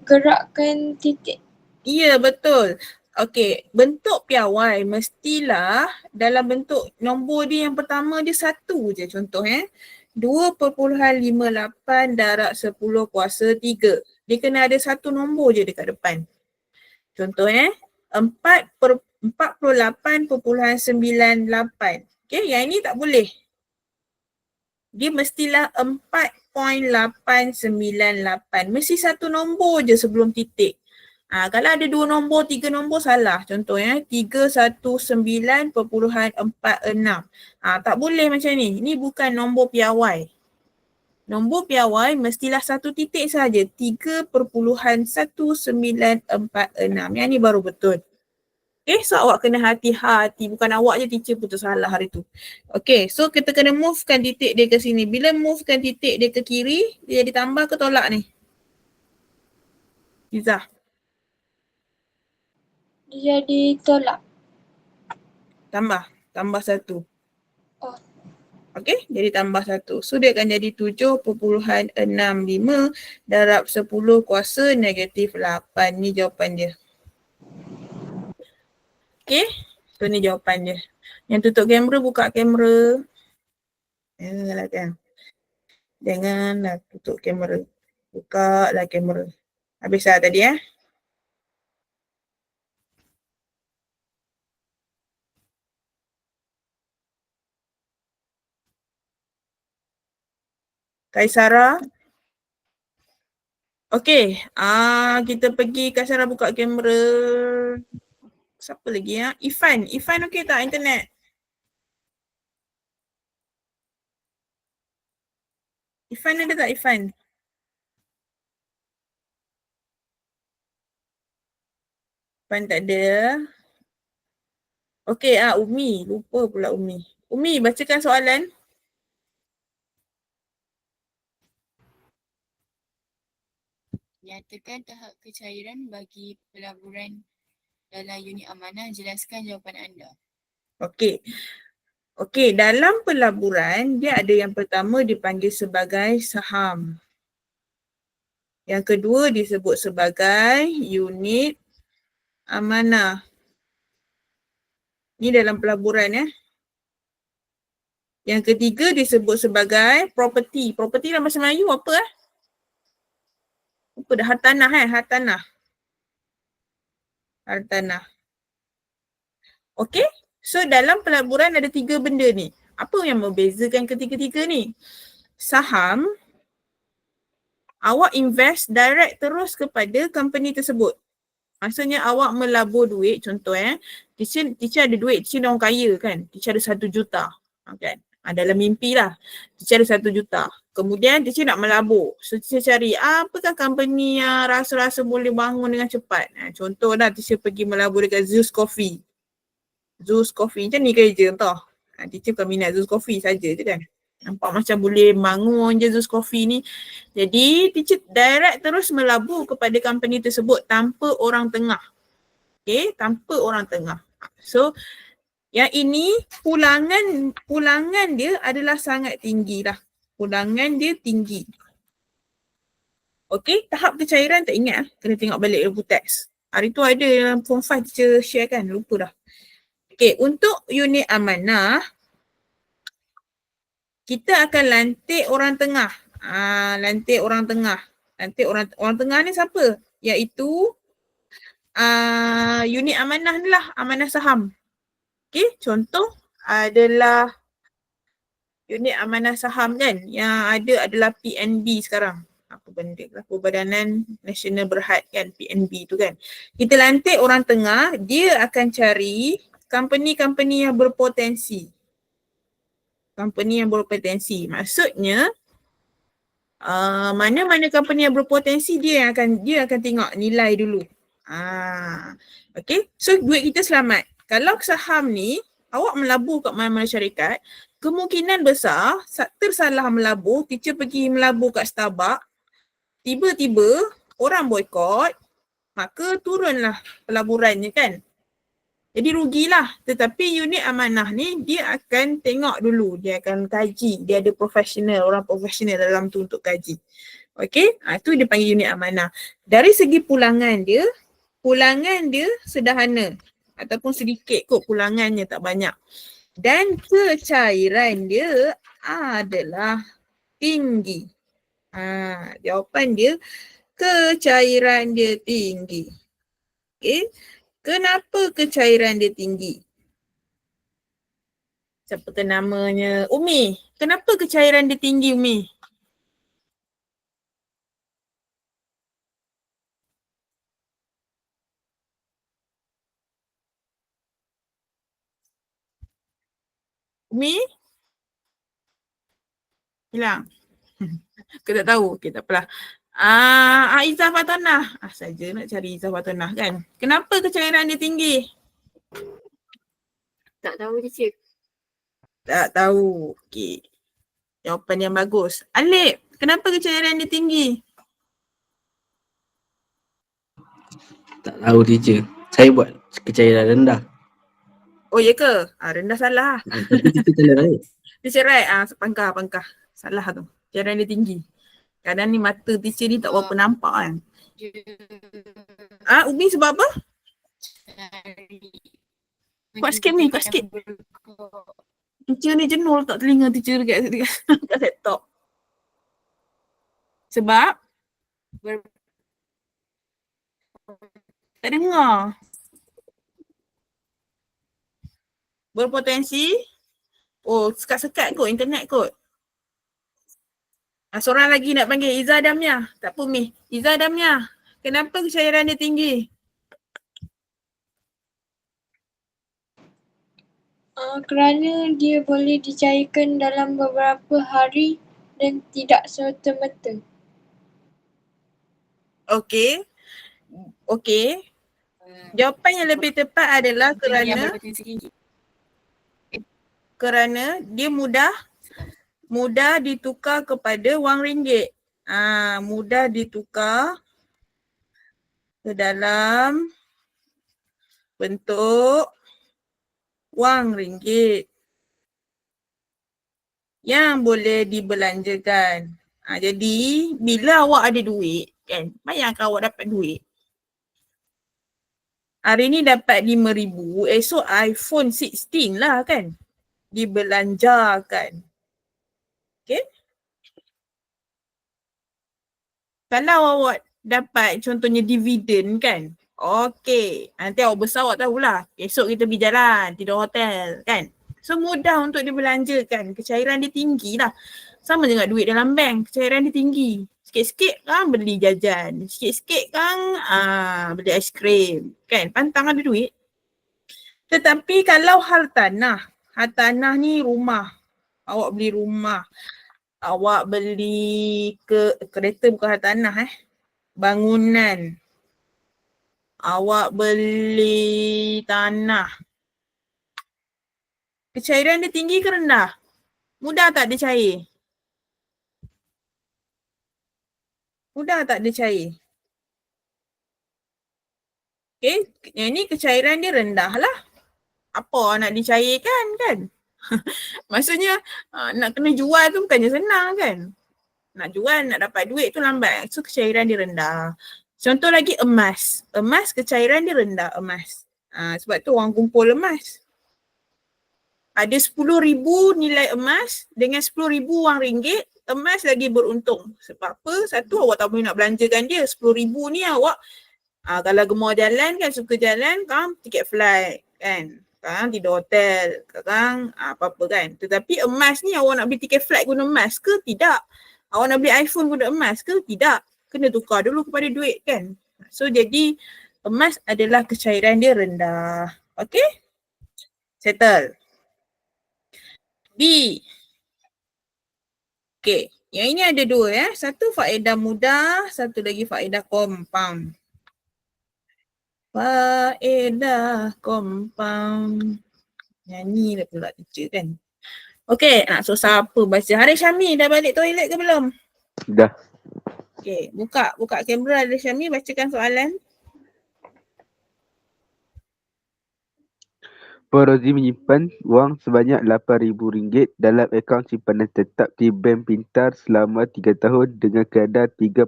gerakkan titik. Ya, betul. Okey, bentuk piawai mestilah dalam bentuk nombor dia yang pertama dia 1 je contoh 2.58 darab 10 kuasa 3. Dia kena ada satu nombor je dekat depan. Contoh 4 48.98. Okay, yang ini tak boleh. Dia mestilah 4.898. Mesti satu nombor je sebelum titik. Kalau ada 2 nombor, 3 nombor salah. Contohnya 319.46. Tak boleh macam ni. Ini bukan nombor piawai. Nombor piawai mestilah satu titik saja. 3.1946. Yang ni baru betul. Okay, so awak kena hati-hati. Bukan awak je teacher pun salah hari tu. Okay, so kita kena movekan titik dia ke sini. Bila movekan titik dia ke kiri, dia jadi tambah ke tolak ni? Izzah. Dia jadi tolak. Tambah 1. Oh. Okay, jadi tambah 1. So dia akan jadi 7.65 darab 10 kuasa negatif 8. Ni jawapan dia. Okay, so ni jawapan dia. Yang tutup kamera, buka kamera. Janganlah kan. Janganlah tutup kamera. Buka lah kamera. Habis dah tadi Kaisara. Okay, kita pergi Kaisara buka kamera. Siapa lagi Ifan. Ifan okey tak internet? Ifan ada tak Ifan? Ifan tak ada. Okey, Umi. Lupa pula Umi. Umi, bacakan soalan. Nyatakan tahap kecairan bagi pelaburan dalam unit amanah. Jelaskan jawapan anda. Okey. Okey, dalam pelaburan dia ada yang pertama dipanggil sebagai saham. Yang kedua disebut sebagai unit amanah. Ni dalam pelaburan Yang ketiga disebut sebagai property. Property dalam bahasa Melayu apa Apa dah hartanah hartanah. Hartanah. Okey? So dalam pelaburan ada 3 benda ni. Apa yang membezakan ketiga-tiga ni? Saham, awak invest direct terus kepada company tersebut. Maksudnya awak melabur duit, contoh teacher ada duit, teacher orang kaya kan. Teacher ada 1 juta. Kan? Dalam mimpi lah. Teacher ada 1 juta. Kemudian teacher nak melabur. So teacher cari apakah company yang rasa-rasa boleh bangun dengan cepat. Contoh dah teacher pergi melabur dekat Zeus Coffee. Zeus Coffee macam ni kerja tau. Teacher bukan minat Zeus Coffee saja je kan. Nampak macam boleh bangun je Zeus Coffee ni. Jadi teacher direct terus melabur kepada company tersebut tanpa orang tengah. Okay, tanpa orang tengah. So yang ini pulangan dia adalah sangat tinggi lah. Pulangan dia tinggi. Okay, tahap kecairan tak ingat kena tengok balik ilmu teks. Hari tu ada dalam form 5 teacher share kan, lupa dah. Okay, untuk unit amanah, kita akan lantik orang tengah. Lantik orang tengah. Lantik orang tengah ni siapa? Iaitu unit amanah ni lah, amanah saham. Okay, contoh adalah unit amanah saham kan. Yang ada adalah PNB sekarang. Apa benda lah, Perbadanan Nasional Berhad kan, PNB tu kan. Kita lantik orang tengah, dia akan cari company-company yang berpotensi. Company yang berpotensi. Maksudnya mana-mana company yang berpotensi dia akan tengok nilai dulu. Okay. So duit kita selamat. Kalau saham ni awak melabur kat mana-mana syarikat, kemungkinan besar tersalah melabur, teacher pergi melabur kat Starbucks, tiba-tiba orang boykot, maka turunlah pelaburannya kan. Jadi rugilah. Tetapi unit amanah ni dia akan tengok dulu, dia akan kaji. Dia ada orang profesional dalam tu untuk kaji. Okey, itu dia panggil unit amanah. Dari segi pulangan dia sederhana ataupun sedikit kot pulangannya, tak banyak. Dan kecairan dia adalah tinggi. Jawapan dia kecairan dia tinggi. Okey. Kenapa kecairan dia tinggi? Siapakah namanya? Umi. Kenapa kecairan dia tinggi, Umi? Umi? Hilang. Kita tak tahu. Okay, tak apalah. Izzah Fatonah. Saja nak cari Izzah Fatonah kan. Kenapa kecairan dia tinggi? Tak tahu teacher. Tak tahu. Okey. Jawapan yang bagus. Alif, kenapa kecairan dia tinggi? Tak tahu teacher. Saya buat kecairan rendah. Oh ya ke? Rendah salah. Tapi teacher telah right. Teacher right. Pangkah. Salah tu. Kecairan dia tinggi. Kadang ni mata teacher ni tak berapa nampak kan. Umi sebab apa? Kuat sikit ni, kuat sikit. Teacher ni jenuh letak telinga teacher dekat laptop. Sebab? Tak dengar. Berpotensi? Oh, sekat-sekat kot, internet kot. Seorang lagi nak panggil Izzah Damia. Tak apa Mi. Izzah Damia. Kenapa kecairan dia tinggi? Kerana dia boleh dicairkan dalam beberapa hari dan tidak serta-merta. Okey. Jawapan yang lebih tepat adalah kerana dia mudah ditukar kepada wang ringgit. Mudah ditukar ke dalam bentuk wang ringgit yang boleh dibelanjakan. Jadi bila awak ada duit kan, bayangkan awak dapat duit. Hari ni dapat 5,000, esok iPhone 16 lah kan. Dibelanjakan. Okay. Kalau awak dapat contohnya dividen kan. Okay. Nanti awak besar awak tahulah. Esok kita pergi jalan, tidur hotel kan. So mudah untuk dibelanjakan. Kecairan dia tinggi lah. Sama dengan duit dalam bank. Kecairan dia tinggi. Sikit-sikit kan beli jajan. Sikit-sikit kan beli aiskrim. Kan pantang ada duit. Tetapi kalau hartanah ni rumah. Awak beli rumah. Awak beli kereta bukan hartanah bangunan. Awak beli tanah. Kecairan dia tinggi ke rendah? Mudah tak dia cair? Mudah tak dia cair? Okay, yang ni kecairan dia rendah lah. Apa nak dicairkan kan? Maksudnya nak kena jual tu bukannya senang kan? Nak jual, nak dapat duit tu lambat. So kecairan dia rendah. Contoh lagi emas. Emas kecairan dia rendah emas. Sebab tu orang kumpul emas. Ada 10,000 nilai emas dengan 10,000 wang ringgit, emas lagi beruntung. Sebab apa? Satu, awak tak boleh nak belanjakan dia. 10,000 ni awak kalau gemar jalan kan, suka jalan kan, tiket flight kan. Kan tidur hotel, kan apa-apa kan. Tetapi emas ni awak nak beli tiket flight guna emas ke? Tidak. Awak nak beli iPhone guna emas ke? Tidak. Kena tukar dulu kepada duit kan. So jadi emas adalah kecairan dia rendah. Okay? Settle. B. Okay. Yang ini ada dua Satu faedah mudah, satu lagi faedah compound. Faedah compound. Nyanyi dah pula teacher kan. Okay, so siapa baca? Haris Syami dah balik toilet ke belum? Dah. Okay, buka kamera Haris Syami, bacakan soalan. Puan Rozi menyimpan wang sebanyak RM8,000 dalam akaun simpanan tetap di Bank Pintar selama 3 tahun dengan kadar 3.5%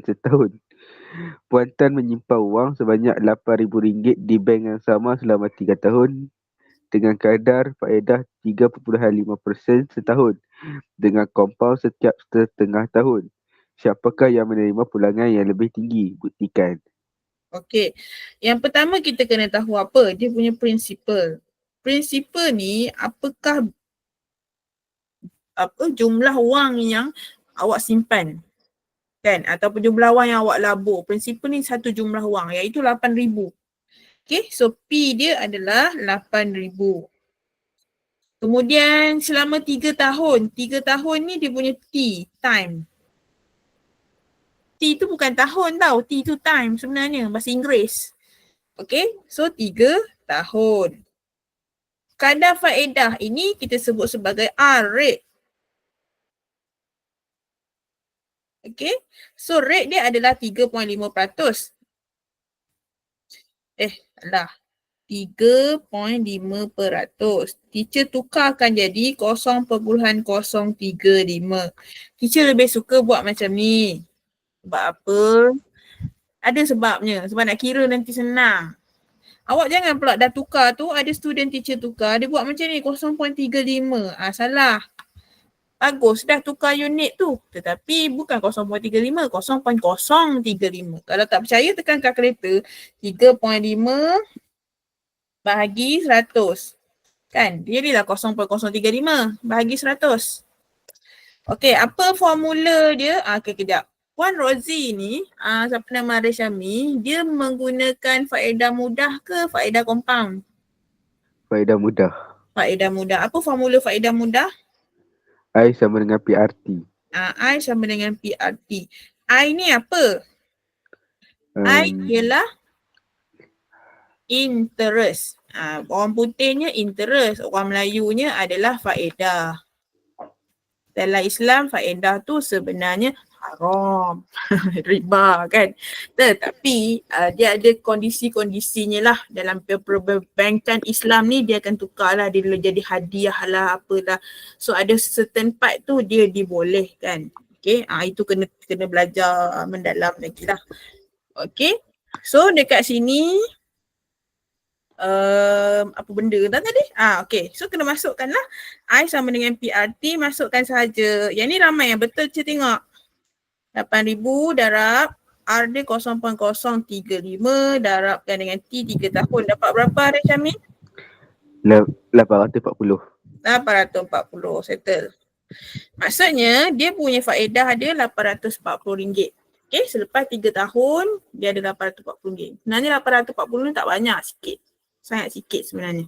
setahun. Puan Tan menyimpan wang sebanyak RM8,000 di bank yang sama selama 3 tahun dengan kadar faedah 3.5% setahun dengan kompaun setiap setengah tahun. Siapakah yang menerima pulangan yang lebih tinggi? Buktikan. Okey. Yang pertama kita kena tahu apa? Dia punya prinsipal. Prinsipal ni apakah jumlah wang yang awak simpan. Kan? Ataupun jumlah wang yang awak labur. Prinsipal ni satu jumlah wang iaitu 8,000. Okay, so P dia adalah 8,000. Kemudian selama 3 tahun. 3 tahun ni dia punya T, time. T tu bukan tahun tau. T tu time sebenarnya, bahasa Inggeris. Okay, so 3 tahun. Kadar faedah ini kita sebut sebagai R rate. Okay, so rate dia adalah 3.5%. Alah. 3.5%. Teacher tukarkan jadi 0.035. Teacher lebih suka buat macam ni. Sebab apa? Ada sebabnya. Sebab nak kira nanti senang. Awak jangan pula dah tukar tu, ada student teacher tukar, dia buat macam ni 0.35. Salah. Bagus dah tukar unit tu. Tetapi bukan 0.35, 0.035. Kalau tak percaya tekan kalkulator. 3.5 bahagi 100. Kan? Dia ni lah 0.035 bahagi 100. Okey, apa formula dia? Okay, kejap. Puan Rozi ni, siapa nama Aris Syami, dia menggunakan faedah mudah ke faedah compound? Faedah mudah. Faedah mudah. Apa formula faedah mudah? I sama dengan PRT. I sama dengan PRT. I ni apa? I ialah interest. Orang putihnya interest, orang Melayunya adalah faedah. Dalam Islam faedah tu sebenarnya haram. Riba kan. Tetapi dia ada kondisi-kondisinya lah. Dalam perbankan Islam ni dia akan tukar lah. Dia jadi hadiah lah apalah. So ada certain part tu dia dibolehkan. Okay, itu kena belajar mendalam lagi lah. Okay, so dekat sini apa benda tadi? Okay. So kena masukkan lah. I sama dengan PRT, masukkan sahaja. Yang ni ramai yang betul je tengok. 8,000 darab R dia 0.035 darabkan dengan T 3 tahun. Dapat berapa Aris Syamil? 840. 840, settle. Maksudnya dia punya faedah dia RM840. Okay, selepas 3 tahun dia ada RM840. Sebenarnya 840 ni tak banyak, sikit. Sangat sikit sebenarnya.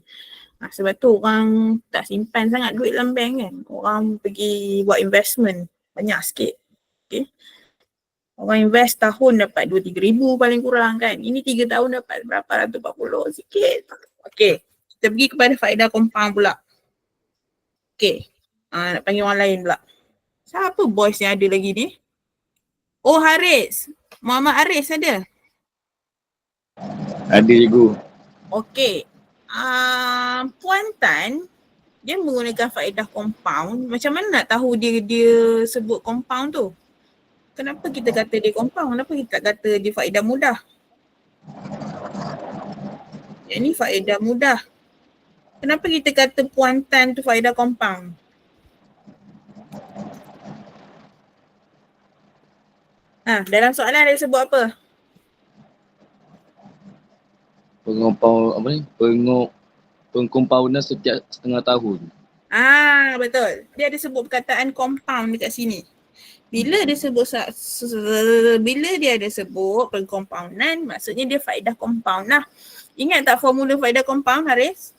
Sebab tu orang tak simpan sangat duit dalam bank kan. Orang pergi buat investment, banyak sikit. Okay. Orang invest tahun dapat 2-3 ribu paling kurang kan. Ini 3 tahun dapat berapa? 140, sikit. Okay, kita pergi kepada faedah compound pula. Okay, nak panggil orang lain pula. Siapa boys yang ada lagi ni? Oh, Haris. Muhammad Haris ada? Ada cikgu. Okay. Puan Tan, dia menggunakan faedah compound. Macam mana nak tahu dia sebut compound tu? Kenapa kita kata dia compound? Kenapa kita tak kata dia faedah mudah? Yang ni faedah mudah. Kenapa kita kata Puan Tan tu faedah compound? Dalam soalan ada sebut apa? Pengkompaunan setiap setengah tahun. Betul. Dia ada sebut perkataan compound dekat sini. Bila dia ada sebut pengkompaunan, maksudnya dia faedah compound lah. Ingat tak formula faedah compound, Haris?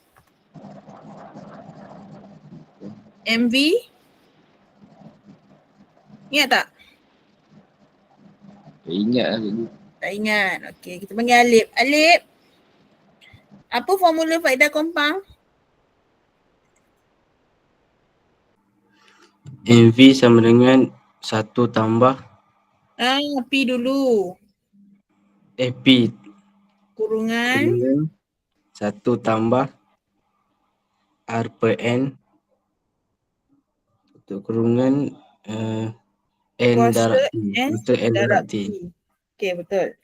MV? Ingat tak? Tak ingat lah cikgu. Tak ingat. Okey, kita panggil Alip. Alip, apa formula faedah compound? MV sama dengan 1 tambah P dulu. P Kurungan 1 tambah R per N kurungan N darab T. Okay, betul.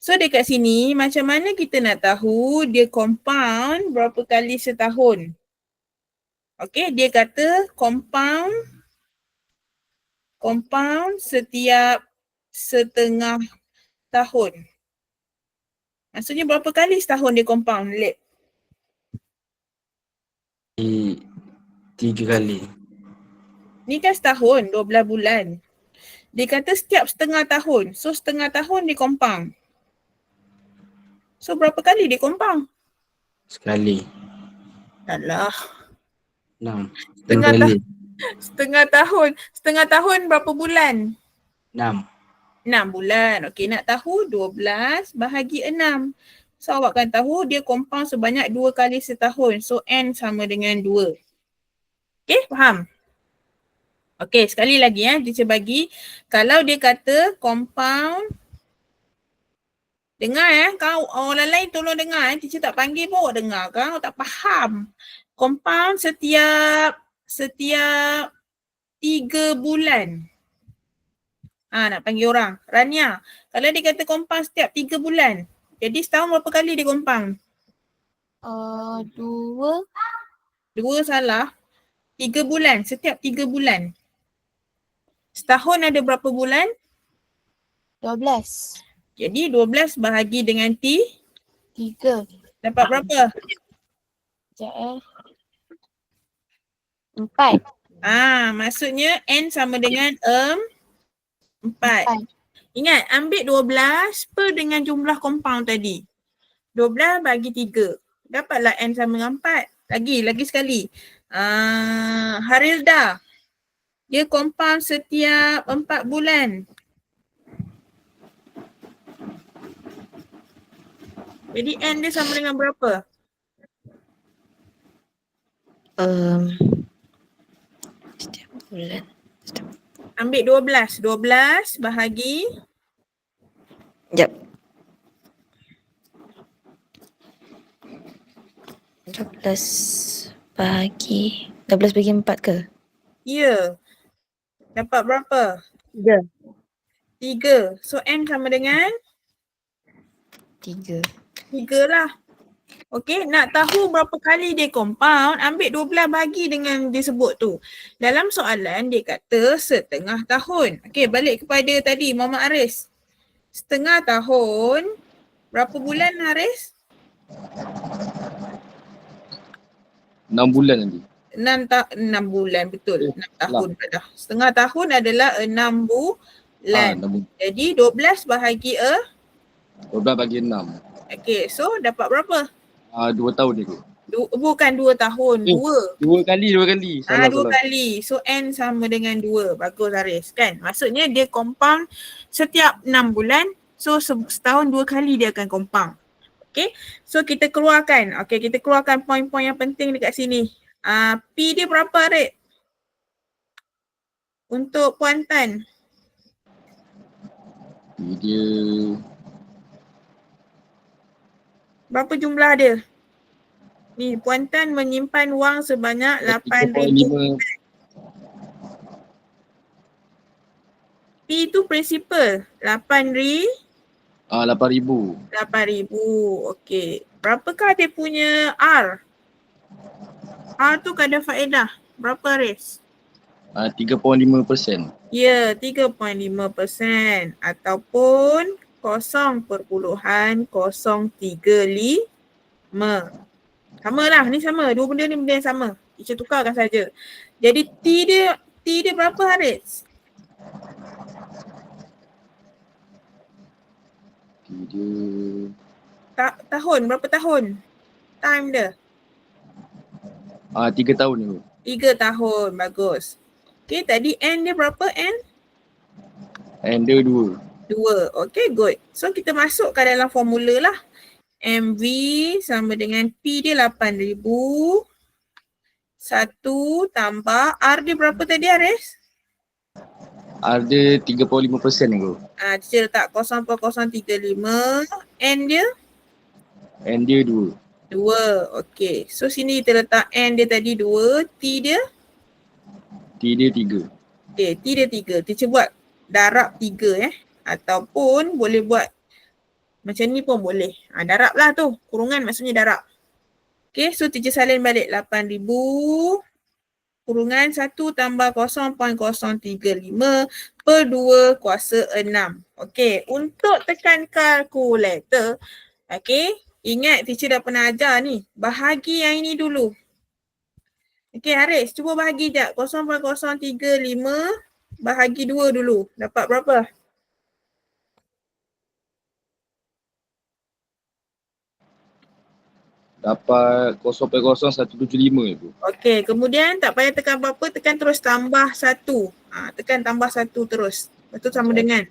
So dekat sini macam mana kita nak tahu dia compound berapa kali setahun? Okay, dia kata compound setiap setengah tahun. Maksudnya berapa kali setahun dia compound, Lip? 3 kali. Ni kan setahun, 12 bulan. Dia kata setiap setengah tahun. So setengah tahun dia compound. So berapa kali dia compound? Sekali. Alah. 6. Setengah, kali. setengah tahun berapa bulan? 6. 6 bulan. Okey, nak tahu 12 bahagi 6. So awak kan tahu dia compound sebanyak 2 kali setahun. So N sama dengan 2. Okey, faham? Okey, sekali lagi teacher bagi. Kalau dia kata compound, dengar kau orang lain tolong dengar teacher tak panggil pun awak dengar kan, awak tak faham. Compound setiap 3 bulan. Nak panggil orang. Rania, kalau dia kata compound setiap 3 bulan, jadi setahun berapa kali dia compound? 2. 2 salah. 3 bulan, setiap 3 bulan. Setahun ada berapa bulan? 12. Jadi 12 bahagi dengan 3. dapat berapa? Sekejap 4. Maksudnya N sama dengan 4. Ingat, ambil 12 per dengan jumlah compound tadi. 12 bagi 3. Dapatlah N sama dengan 4. Lagi sekali. Harilda, dia compound setiap 4 bulan. Jadi N dia sama dengan berapa? Setiap bulan. Ambil 12. 12 bahagi. Sekejap. 12 bagi 4 ke? Ya. Dapat berapa? 3. 3. So N sama dengan? 3. 3 lah. Okey, nak tahu berapa kali dia compound, ambil 12 bagi dengan dia sebut tu. Dalam soalan dia kata setengah tahun. Okey, balik kepada tadi Muhammad Aris. Setengah tahun, berapa bulan Aris? 6 bulan nanti. 6 bulan, betul. 6 tahun dah. Setengah tahun adalah 6 bulan. 6 bulan. Jadi 12 bahagi 12 bagi 6. Okey, so dapat berapa? 2 tahun ni kot. Bukan 2 tahun, 2. 2 kali. Salah. 2 kali. So N sama dengan 2. Bagus Haris kan. Maksudnya dia compound setiap 6 bulan. So setahun 2 kali dia akan compound. Okay. So kita keluarkan. Okay, kita keluarkan poin-poin yang penting dekat sini. P dia berapa Arik? Untuk Puan Tan. P dia berapa jumlah dia? Ni Puan Tan menyimpan wang sebanyak 8,000. P tu principal. 8,000. 8,000. Okey. Berapakah dia punya R? R tu kadar faedah. Berapa Haris? 3.5%. Ya, 3.5% ataupun 0.035. Sama lah, ni sama. Dua benda ni benda yang sama. Teacher tukarkan saja. Jadi T dia berapa Haris? T dia Tahun, berapa tahun? Time dia? 3 tahun ni. 3 tahun, bagus. Okay, tadi N dia berapa N? N dia 2. 2, okay good. So kita masukkan dalam formula lah. MV sama dengan P dia 8,000. 1 tambah R dia berapa tadi Haris? R dia 3.5% ni kot. Teacher letak 0.035. N dia? N dia 2. 2, okay. So sini kita letak N dia tadi 2. T dia? T dia 3. Okay, T dia 3. Teacher buat darab 3 Ataupun boleh buat macam ni pun boleh. Darab lah tu. Kurungan maksudnya darab. Okay, so teacher salin balik 8,000 kurungan 1 tambah 0.035 per 2 kuasa 6. Okay, untuk tekan kalkulator, Okey, ingat teacher dah pernah ajar ni. Bahagi yang ini dulu. Okey Haris, cuba bahagi jap. 0.035 bahagi 2 dulu. Dapat berapa? Dapat 0.0175 ibu. Okey, kemudian tak payah tekan apa-apa, tekan terus tambah 1. Tekan tambah 1 terus. Lepas tu sama dengan.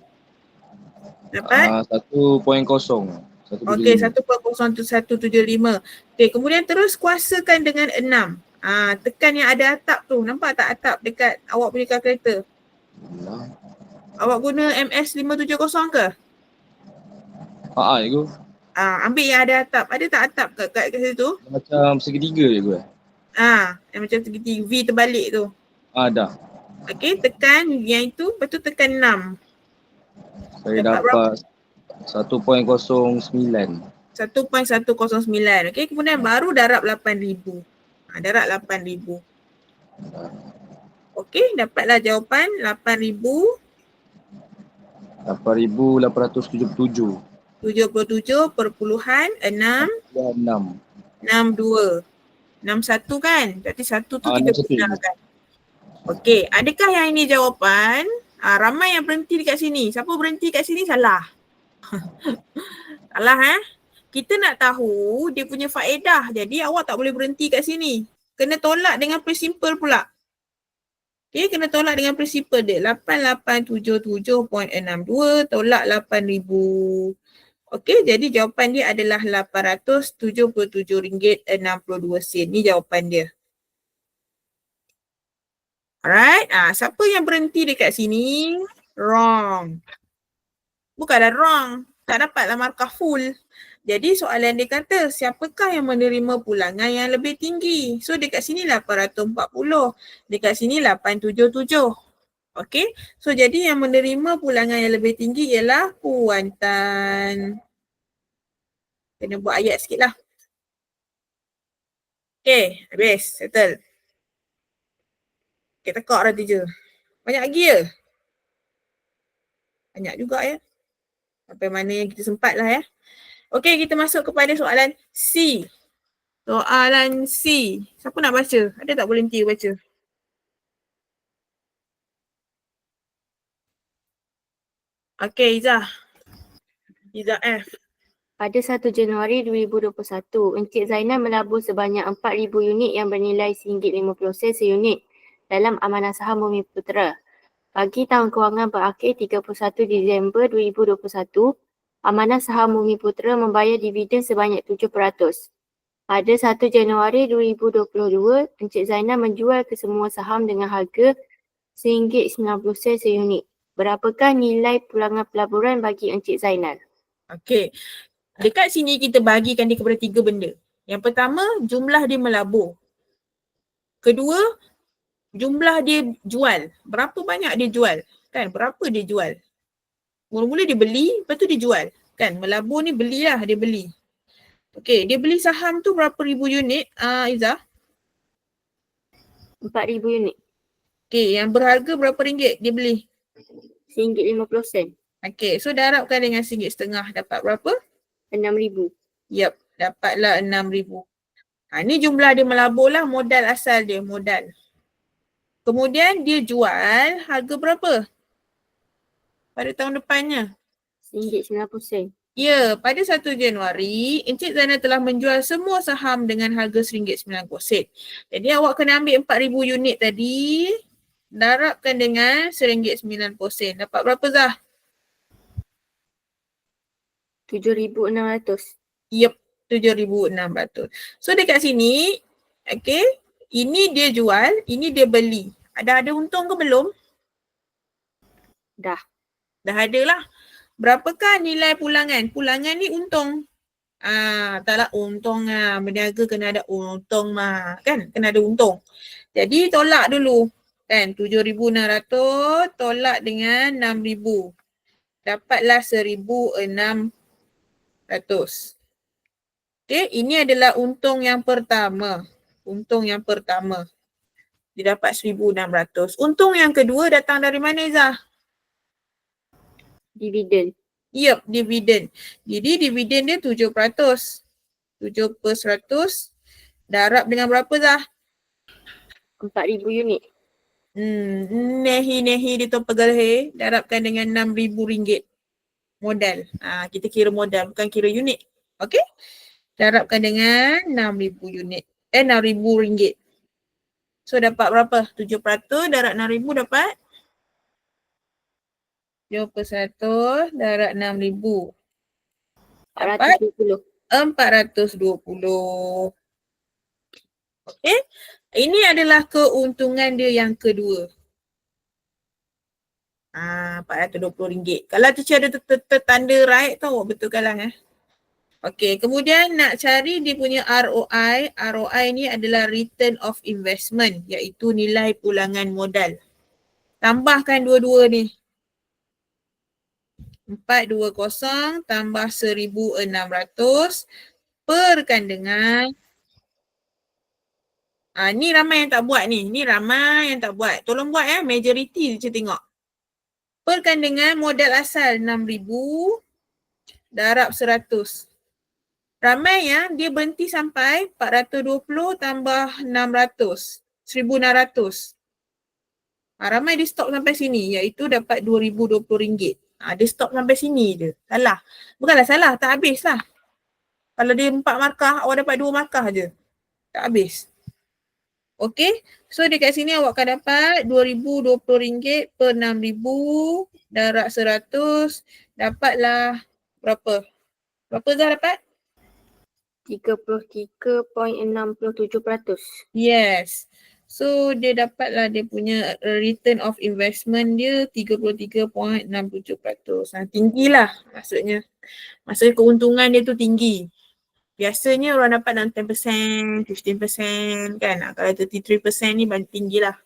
Dapat? 1.0. Okey, 1.0175. Okey, kemudian terus kuasakan dengan 6. Tekan yang ada atap tu. Nampak tak atap dekat awak punya kalkulator? Awak guna MS570 ke? Ibu. Ambil yang ada atap. Ada tak atap kat situ? Macam segitiga je ibu. Yang macam segitiga V terbalik tu. Dah. Okey, tekan yang itu, lepas tu tekan 6. Saya dapat 1.09. 1.109. Okey, kemudian baru darab 8,000. Darab 8,000. Okey, dapatlah jawapan 8,000. 8,877. 77.662. 61 kan? Berarti 1 tu kita 61. gunakan. Okey, adakah yang ini jawapan? Ramai yang berhenti dekat sini. Siapa berhenti kat sini salah. Salah Kita nak tahu dia punya faedah. Jadi awak tak boleh berhenti kat sini. Kena tolak dengan prinsipal pula. Okey, kena tolak dengan prinsipal dia. 8877.62 tolak 8,000. Okey, jadi jawapan dia adalah RM877.62. Ni jawapan dia. Alright, siapa yang berhenti dekat sini? Wrong. Bukanlah wrong. Tak dapatlah markah full. Jadi soalan dia kata, siapakah yang menerima pulangan yang lebih tinggi? So dekat sini 840. Dekat sini 877. Okey. So jadi yang menerima pulangan yang lebih tinggi ialah Puan Tan. Kena buat ayat sikit lah. Okay, habis. Settle. Okay, tekak dah teacher. Banyak lagi ya? Banyak juga ya. Sampai mana yang kita sempat lah ya. Okay, kita masuk kepada soalan C. Soalan C. Siapa nak baca? Ada tak volunteer baca? Okay, Izzah. Izzah F. Pada 1 Januari 2021, Encik Zainal melabur sebanyak 4,000 unit yang bernilai RM50 seunit dalam amanah saham Bumi Putera. Bagi tahun kewangan berakhir 31 Disember 2021, amanah saham Bumi Putera membayar dividen sebanyak 7%. Pada 1 Januari 2022, Encik Zainal menjual kesemua saham dengan harga RM90 seunit. Berapakah nilai pulangan pelaburan bagi Encik Zainal? Okay. Dekat sini kita bahagikan dia kepada 3 benda. Yang pertama, jumlah dia melabur. Kedua, jumlah dia jual. Berapa banyak dia jual? Kan, berapa dia jual? Mula-mula dia beli, lepas tu dia jual. Kan, melabur ni belilah, dia beli. Okay, dia beli saham tu berapa ribu unit, Izzah? 4,000 unit. Okay, yang berharga berapa ringgit dia beli? RM50. Okay, so darabkan dengan RM1.50 dapat berapa? 6,000. Yep, dapatlah 6,000. Ni jumlah dia melabur lah, modal asal dia, modal. Kemudian dia jual harga berapa? Pada tahun depannya? RM90. Ya, pada 1 Januari, Encik Zainal telah menjual semua saham dengan harga RM90. Jadi awak kena ambil 4,000 unit tadi, darabkan dengan RM90. Dapat berapa Zah? 7,600. Yep, 7,600. So dekat sini, okay, ini dia jual, ini dia beli. Ada untung ke belum? Dah ada lah. Berapakah nilai pulangan? Pulangan ni untung. Taklah untung berniaga kena ada untung kan? Kena ada untung. Jadi tolak dulu. Kan 7,600 tolak dengan 6,000. Dapatlah 1,600. Okay, ini adalah untung yang pertama. Untung yang pertama. Dia dapat 1,600. Untung yang kedua datang dari mana Izzah? dividen. Yup, dividen. Jadi dividen dia 7%. 7% darab dengan berapa Zah? 4,000 unit. Nehi di top pegalhe darabkan dengan RM6,000 modal. Kita kira modal bukan kira unit. Okey? Darabkan dengan 6,000 unit. RM6,000. So dapat berapa? 7% darab 6,000 dapat 7% darab 6,000. Dapat 420. Okey? Ini adalah keuntungan dia yang kedua. RM420. Kalau teacher ada tertanda right tau, betul kalah Okey, kemudian nak cari dia punya ROI. ROI ni adalah return of investment, iaitu nilai pulangan modal. Tambahkan dua-dua ni. 420 tambah 1,600 perkan dengan ni ramai yang tak buat ni. Ni ramai yang tak buat. Tolong buat majority je tengok. Perkan dengan modal asal 6,000 darab 100. Ramai yang dia berhenti sampai 420 tambah 600. 1,600. Ramai dia stop sampai sini iaitu dapat RM2,020. Dia stop sampai sini je. Salah. Bukanlah salah, tak habis lah. Kalau dia 4 markah, awak dapat 2 markah je. Tak habis. Okey, so dekat sini awak akan dapat RM2,020 per 6,000 darab 100. Dapatlah berapa? Berapa Zah dapat? 33.67%. Yes. So dia dapatlah dia punya return of investment dia 33.67%. Tinggilah maksudnya. Maksudnya keuntungan dia tu tinggi. Biasanya orang dapat dalam 10%, 15% kan. Kalau 33% ni banyak tinggilah.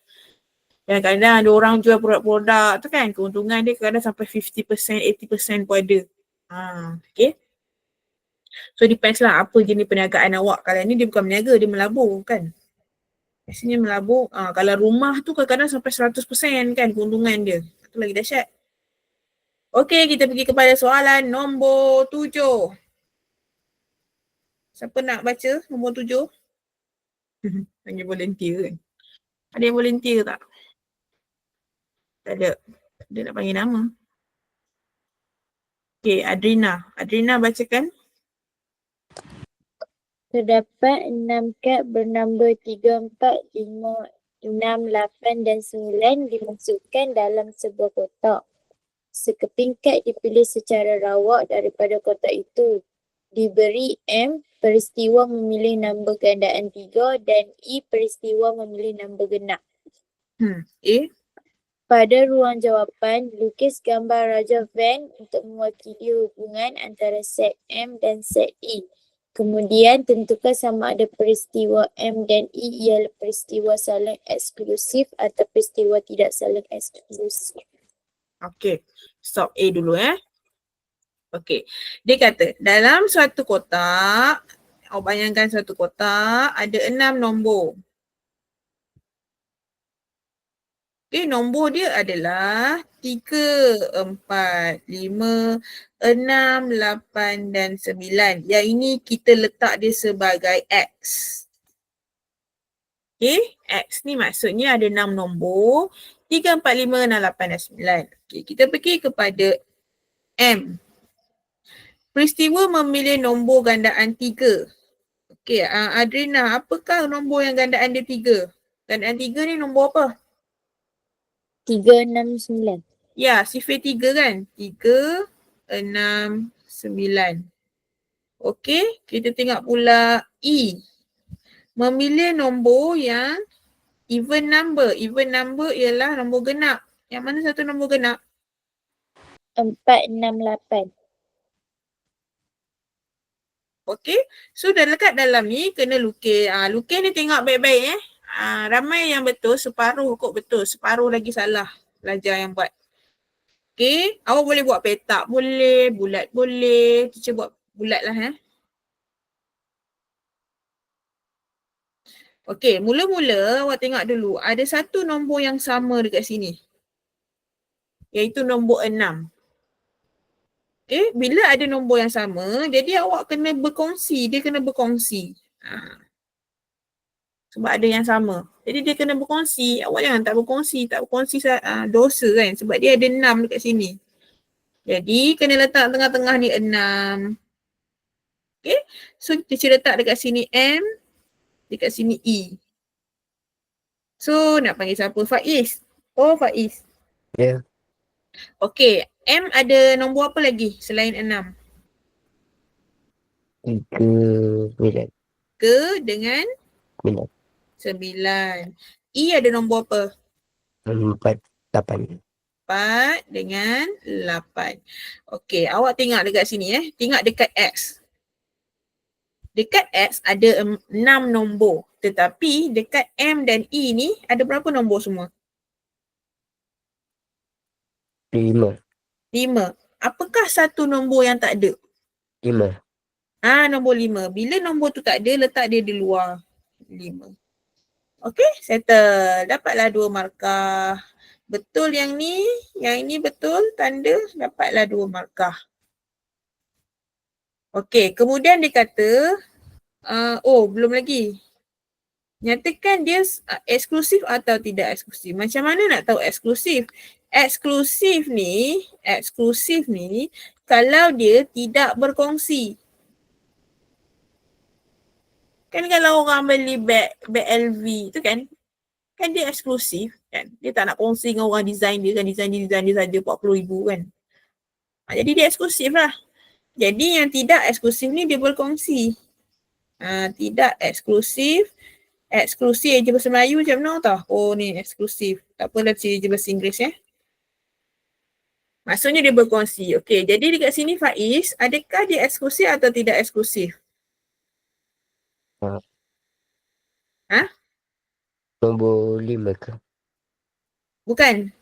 Kadang-kadang ada orang jual produk-produk tu kan, keuntungan dia kadang sampai 50%, 80% pun ada. Okay. So depends lah apa jenis perniagaan awak. Kalau ni dia bukan berniaga, dia melabur kan. Biasanya melabur, kalau rumah tu kadang-kadang sampai 100% kan keuntungan dia. Itu lagi dahsyat. Okay, kita pergi kepada soalan nombor 7. Siapa nak baca nombor 7? Panggil volunteer kan. Ada yang volunteer tak? Tak ada. Dia nak panggil nama. Okay, Adrina. Adrina bacakan. Terdapat 6 kad bernambah 3, 4, 5, 6, 8 dan 9 dimasukkan dalam sebuah kotak. Sekeping kad dipilih secara rawak daripada kotak itu. Diberi M, peristiwa memilih nombor gandaan 3 dan E, peristiwa memilih nombor genap. Pada ruang jawapan, lukis gambar Raja Van untuk mewakili hubungan antara set M dan set E. Kemudian tentukan sama ada peristiwa M dan E ialah peristiwa saling eksklusif atau peristiwa tidak saling eksklusif. Okey, stop A dulu Okey, dia kata dalam suatu kotak, awak bayangkan suatu kotak ada 6 nombor. Okey, nombor dia adalah 3, 4, 5, 6, 8 dan 9. Yang ini kita letak dia sebagai X. Okey, X ni maksudnya ada 6 nombor. 3, 4, 5, 6, 8 dan 9. Okey, kita pergi kepada M. Peristiwa memilih nombor gandaan 3. Okey, Adrina, apakah nombor yang gandaan dia 3? Gandaan 3 ni nombor apa? 3, 6, 9. Ya, sifir 3 kan? 3, 6, 9. Okey, kita tengok pula E. Memilih nombor yang even number. Even number ialah nombor genap. Yang mana satu nombor genap? 4, 6, 8. Okey, so dah dekat dalam ni kena lukis. Lukis ni tengok baik-baik ramai yang betul, separuh kot betul. Separuh lagi salah pelajar yang buat. Okey, awak boleh buat petak boleh, bulat boleh. Teacher buat bulat lah Okey, mula-mula awak tengok dulu. Ada satu nombor yang sama dekat sini. Iaitu nombor 6. Okay, bila ada nombor yang sama, jadi awak kena berkongsi, dia kena berkongsi. Sebab ada yang sama. Jadi dia kena berkongsi, awak jangan tak berkongsi dosa kan sebab dia ada 6 dekat sini. Jadi kena letak tengah-tengah ni 6. Okay, so teacher letak dekat sini M, dekat sini E. So nak panggil siapa? Faiz. Oh Faiz. Ya. Okay, M ada nombor apa lagi selain 6? 3, 9. Ke dengan 9. 9. E ada nombor apa? 4, 8. 4 dengan 8. Okey, awak tengok dekat sini Tengok dekat X. Dekat X ada 6 nombor. Tetapi dekat M dan E ni ada berapa nombor semua? 5. 5. Apakah satu nombor yang tak ada? 5. Nombor 5. Bila nombor tu tak ada, letak dia di luar. 5. Okey, settle. Dapatlah 2 markah. Betul yang ini betul, tanda, dapatlah 2 markah. Okey, kemudian dia kata, belum lagi. Nyatakan dia eksklusif atau tidak eksklusif. Macam mana nak tahu eksklusif? Eksklusif ni kalau dia tidak berkongsi. Kan kalau orang beli beg LV tu kan dia eksklusif kan. Dia tak nak kongsi dengan orang design dia kan, design dia saja 40,000 kan. Jadi dia eksklusif lah. Jadi yang tidak eksklusif ni dia berkongsi. Tidak eksklusif. Eksklusif je bahasa Melayu macam mana tau? Oh ni eksklusif. Tak apalah je bahasa Inggeris Maksudnya dia berkongsi. Okey, jadi dekat sini Faiz, adakah dia eksklusif atau tidak eksklusif? Nombor 5 ke? Bukan.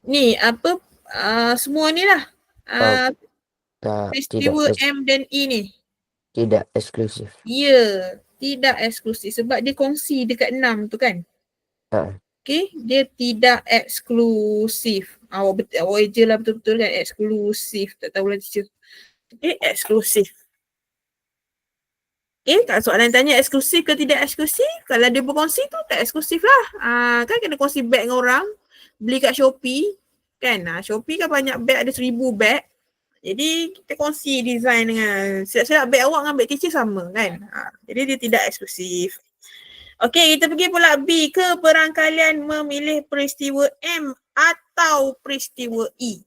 Ni apa semua ni lah. Tak, Peristiwa M dan E ni. tidak eksklusif. Ya, tidak eksklusif sebab dia kongsi dekat 6 tu kan. Okay, dia tidak eksklusif. Awak je lah betul-betul kan eksklusif. Tak tahulah teacher. Okay, eksklusif. Okay, kalau soalan tanya eksklusif ke tidak eksklusif, kalau dia berkongsi tu tak eksklusif lah. Kan kena kongsi beg dengan orang, beli kat Shopee. Kan, Shopee kan banyak beg, ada 1000 beg. Jadi kita kongsi design dengan silap-silap beg awak dengan beg teacher sama kan. Jadi dia tidak eksklusif. Okey, kita pergi pula B. Keberangkalian memilih peristiwa M atau peristiwa E.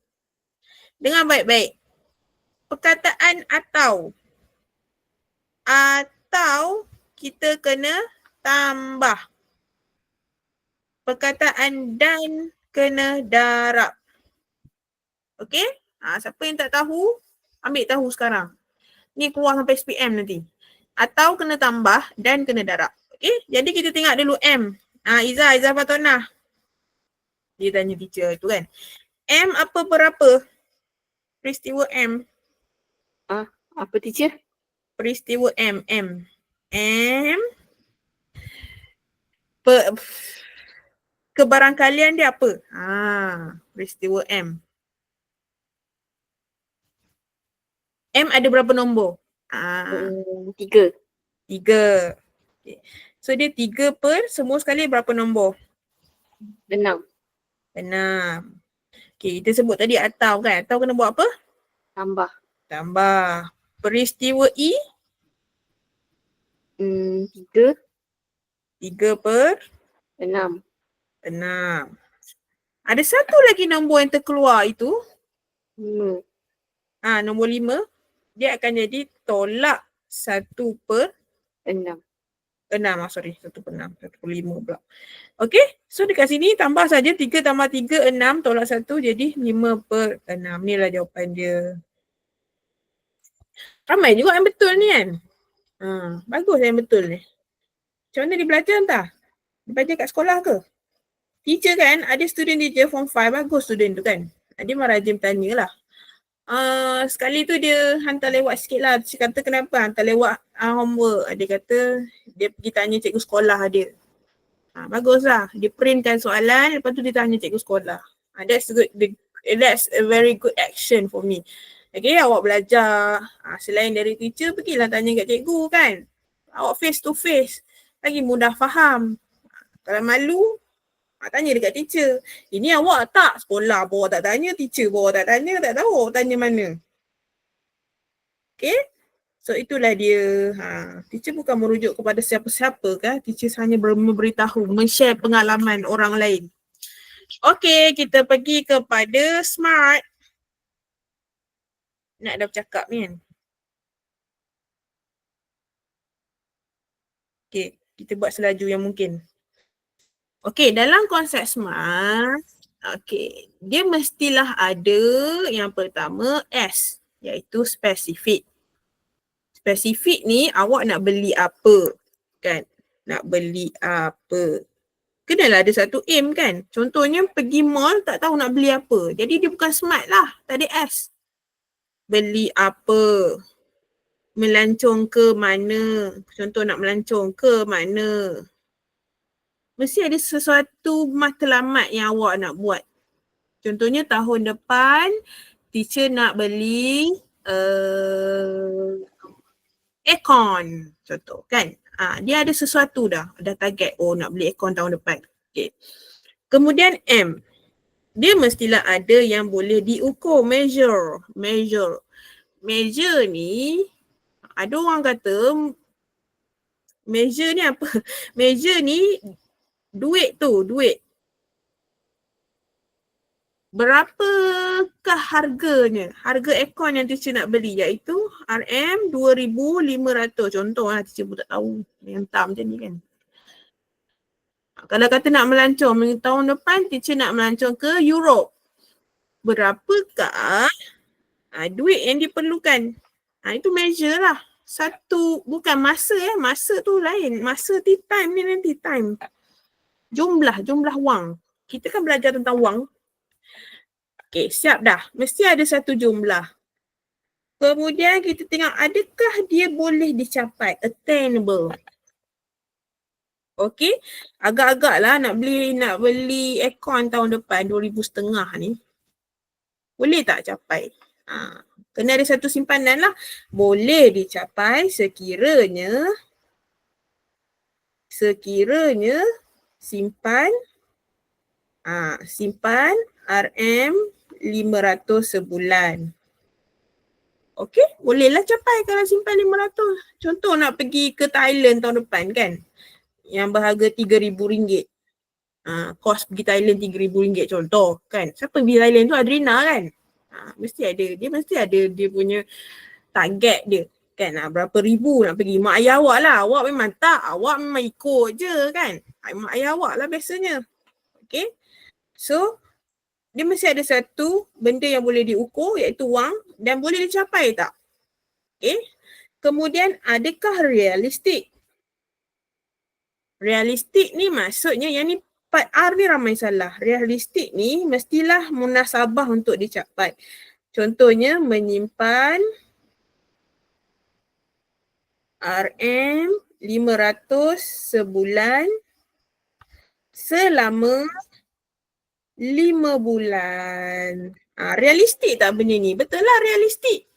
Dengar baik-baik. Perkataan atau kita kena tambah. Perkataan dan kena darab. Okey? Siapa yang tak tahu, ambil tahu sekarang. Ni keluar sampai SPM nanti. Atau kena tambah dan kena darab. Okey? Jadi kita tengok dulu M. Izzah Fatona. Dia tanya teacher tu kan. M apa berapa? Peristiwa M. Apa teacher? Peristiwa M. Kebarangkalian dia apa? Peristiwa M. M ada berapa nombor? 3. 3. Okay. So dia 3 per semua sekali berapa nombor? 6. Okay, kita sebut tadi atau kan? Atau kena buat apa? Tambah. Peristiwa E? 3. 3 per 6. Ada satu lagi nombor yang terkeluar itu. 5. Nombor 5. Dia akan jadi tolak 1 per 6. 1 per 6. 1 per 5 pula. Okay. So dekat sini tambah saja 3 tambah 3, 6 tolak 1 jadi 5 per 6. Ni lah jawapan dia. Ramai juga yang betul ni kan. Bagus yang betul ni. Macam mana dia belajar entah? Dia belajar kat sekolah ke? Teacher kan, ada student teacher form 5, bagus student tu kan. Dia merajim tanya lah. Sekali tu dia hantar lewat sikit lah. Dia kata kenapa hantar lewat homework. Dia kata dia pergi tanya cikgu sekolah dia. Bagus lah. Dia printkan soalan, lepas tu dia tanya cikgu sekolah. That's a very good action for me. Okay, awak belajar. Selain dari teacher, pergilah tanya kat cikgu kan. Awak face to face. Lagi mudah faham. Kalau malu, tanya dekat teacher. Ini awak tak sekolah pun awak tak tanya, teacher pun awak tak tanya, tak tahu awak tanya mana. Okay. So itulah dia. Teacher bukan merujuk kepada siapa-siapa kan. Teacher hanya memberitahu, men-share pengalaman orang lain. Okay, kita pergi kepada smart. Nak dah bercakap ni kan. Okay, kita buat selaju yang mungkin. Okay, dalam konsep smart, okay, dia mestilah ada yang pertama S, iaitu spesifik. Spesifik ni awak nak beli apa kan? Nak beli apa? Kenalah ada satu aim kan? Contohnya pergi mall tak tahu nak beli apa. Jadi dia bukan smart lah, tak ada S. Beli apa? Melancong ke mana? Contoh nak melancong ke mana? Mesti ada sesuatu matlamat yang awak nak buat. Contohnya tahun depan teacher nak beli aircon contoh kan. Dia ada sesuatu dah target, oh nak beli aircon tahun depan. Okay. Kemudian M. Dia mestilah ada yang boleh diukur, measure. Measure ni, ada orang kata measure ni apa? Measure ni duit. Berapakah harganya? Harga aircon yang teacher nak beli iaitu RM2,500. Contoh lah, teacher pun tak tahu. Yang tak macam ni kan. Kalau kata nak melancong tahun depan, teacher nak melancong ke Europe. Berapakah duit yang diperlukan? Itu measure lah. Satu, bukan masa masa tu lain. Masa time ni nanti time. Jumlah wang. Kita kan belajar tentang wang. Okay, siap dah. Mesti ada satu jumlah. Kemudian kita tengok adakah dia boleh dicapai, attainable. Okay, agak-agak lah nak beli aircon tahun depan 2,500 ni. Boleh tak capai? Kena ada satu simpanan lah. Boleh dicapai sekiranya simpan RM500 sebulan. Okey, bolehlah capai kalau simpan 500. Contoh nak pergi ke Thailand tahun depan kan, yang berharga RM3,000. Kos pergi Thailand RM3,000 contoh kan. Siapa pergi Thailand tu? Adrina kan. Mesti ada, dia punya target dia kan. Berapa ribu nak pergi. Mak ayah awak lah. Awak memang tak. Awak memang ikut je kan. Mak ayah awak lah biasanya. Okay. So, dia mesti ada satu benda yang boleh diukur iaitu wang dan boleh dicapai tak? Okay. Kemudian adakah realistik? Realistik ni maksudnya yang ni part R ni ramai salah. Realistik ni mestilah munasabah untuk dicapai. Contohnya menyimpan RM500 sebulan selama 5 bulan. Realistik tak benda ni? Betul lah realistik.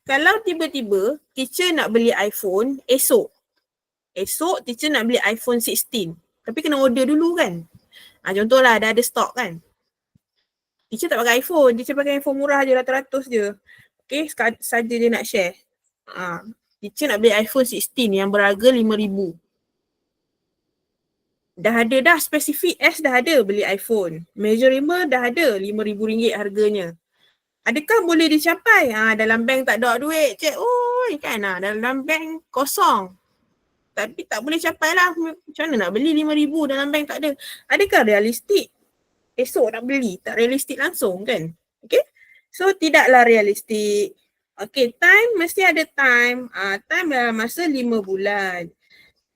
Kalau tiba-tiba teacher nak beli iPhone esok teacher nak beli iPhone 16. Tapi kena order dulu kan. Contohlah dah ada stok kan. Teacher tak pakai iPhone. Teacher pakai iPhone murah je, ratus-ratus je. Okay, saja dia nak share. Teacher nak beli iPhone 16 yang berharga RM5,000. Dah ada dah spesifik S dah ada beli iPhone. Measurable dah ada RM5,000 harganya. Adakah boleh dicapai? Dalam bank tak ada duit. Cik, kan dalam bank kosong. Tapi tak boleh capai lah. Macam mana nak beli RM5,000 dalam bank tak ada? Adakah realistik? Esok nak beli. Tak realistik langsung kan? Okay. So tidaklah realistik. Okay, time mesti ada time. Time dalam masa 5 bulan.